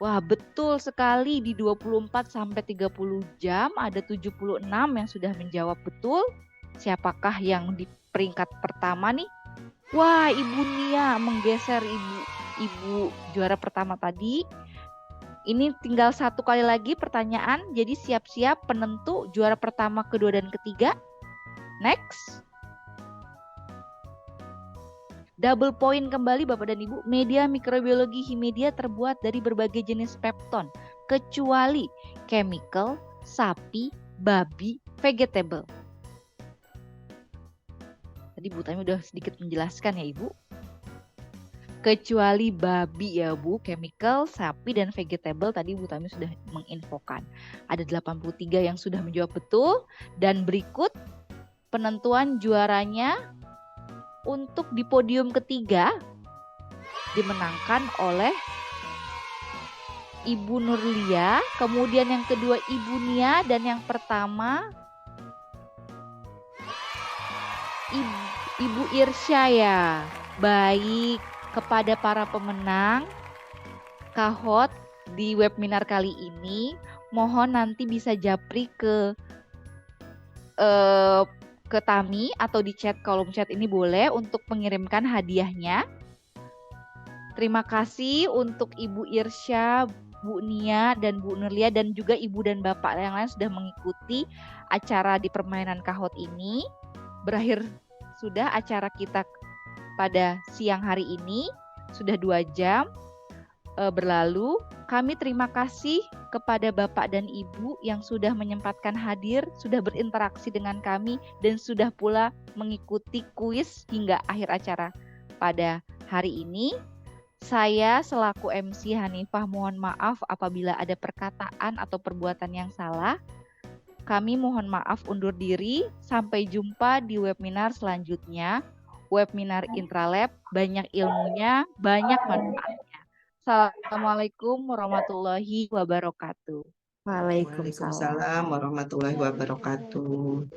Wah, betul sekali, di 24 sampai 30 jam ada 76 yang sudah menjawab betul. Siapakah yang di peringkat pertama nih? Wah, Ibu Nia menggeser Ibu juara pertama tadi. Ini tinggal 1 kali lagi pertanyaan. Jadi siap-siap penentu juara pertama, kedua, dan ketiga. Next. Double point kembali Bapak dan Ibu. Media mikrobiologi Himedia terbuat dari berbagai jenis pepton, kecuali chemical, sapi, babi, vegetable. Tadi Bu Tami udah sedikit menjelaskan ya Ibu. Kecuali babi ya Bu, chemical, sapi, dan vegetable tadi Bu Tami sudah menginfokan. Ada 83 yang sudah menjawab betul. Dan berikut penentuan juaranya untuk di podium ketiga dimenangkan oleh Ibu Nurlia, kemudian yang kedua Ibu Nia, dan yang pertama Ibu Irsya ya. Baik, kepada para pemenang Kahot di webinar kali ini, mohon nanti bisa japri ke Tami atau di chat, kolom chat ini boleh untuk mengirimkan hadiahnya. Terima kasih untuk Ibu Irsya, Bu Nia, dan Bu Nurlia, dan juga Ibu dan Bapak yang lain sudah mengikuti acara di permainan Kahot ini. Berakhir sudah acara kita pada siang hari ini, sudah 2 jam berlalu. Kami terima kasih kepada Bapak dan Ibu yang sudah menyempatkan hadir, sudah berinteraksi dengan kami, dan sudah pula mengikuti kuis hingga akhir acara pada hari ini. Saya selaku MC Hanifah mohon maaf apabila ada perkataan atau perbuatan yang salah. Kami mohon maaf undur diri. Sampai jumpa di webinar selanjutnya. webinar Intralab, banyak ilmunya, banyak manfaatnya. Assalamualaikum warahmatullahi wabarakatuh. Waalaikumsalam. Waalaikumsalam warahmatullahi wabarakatuh.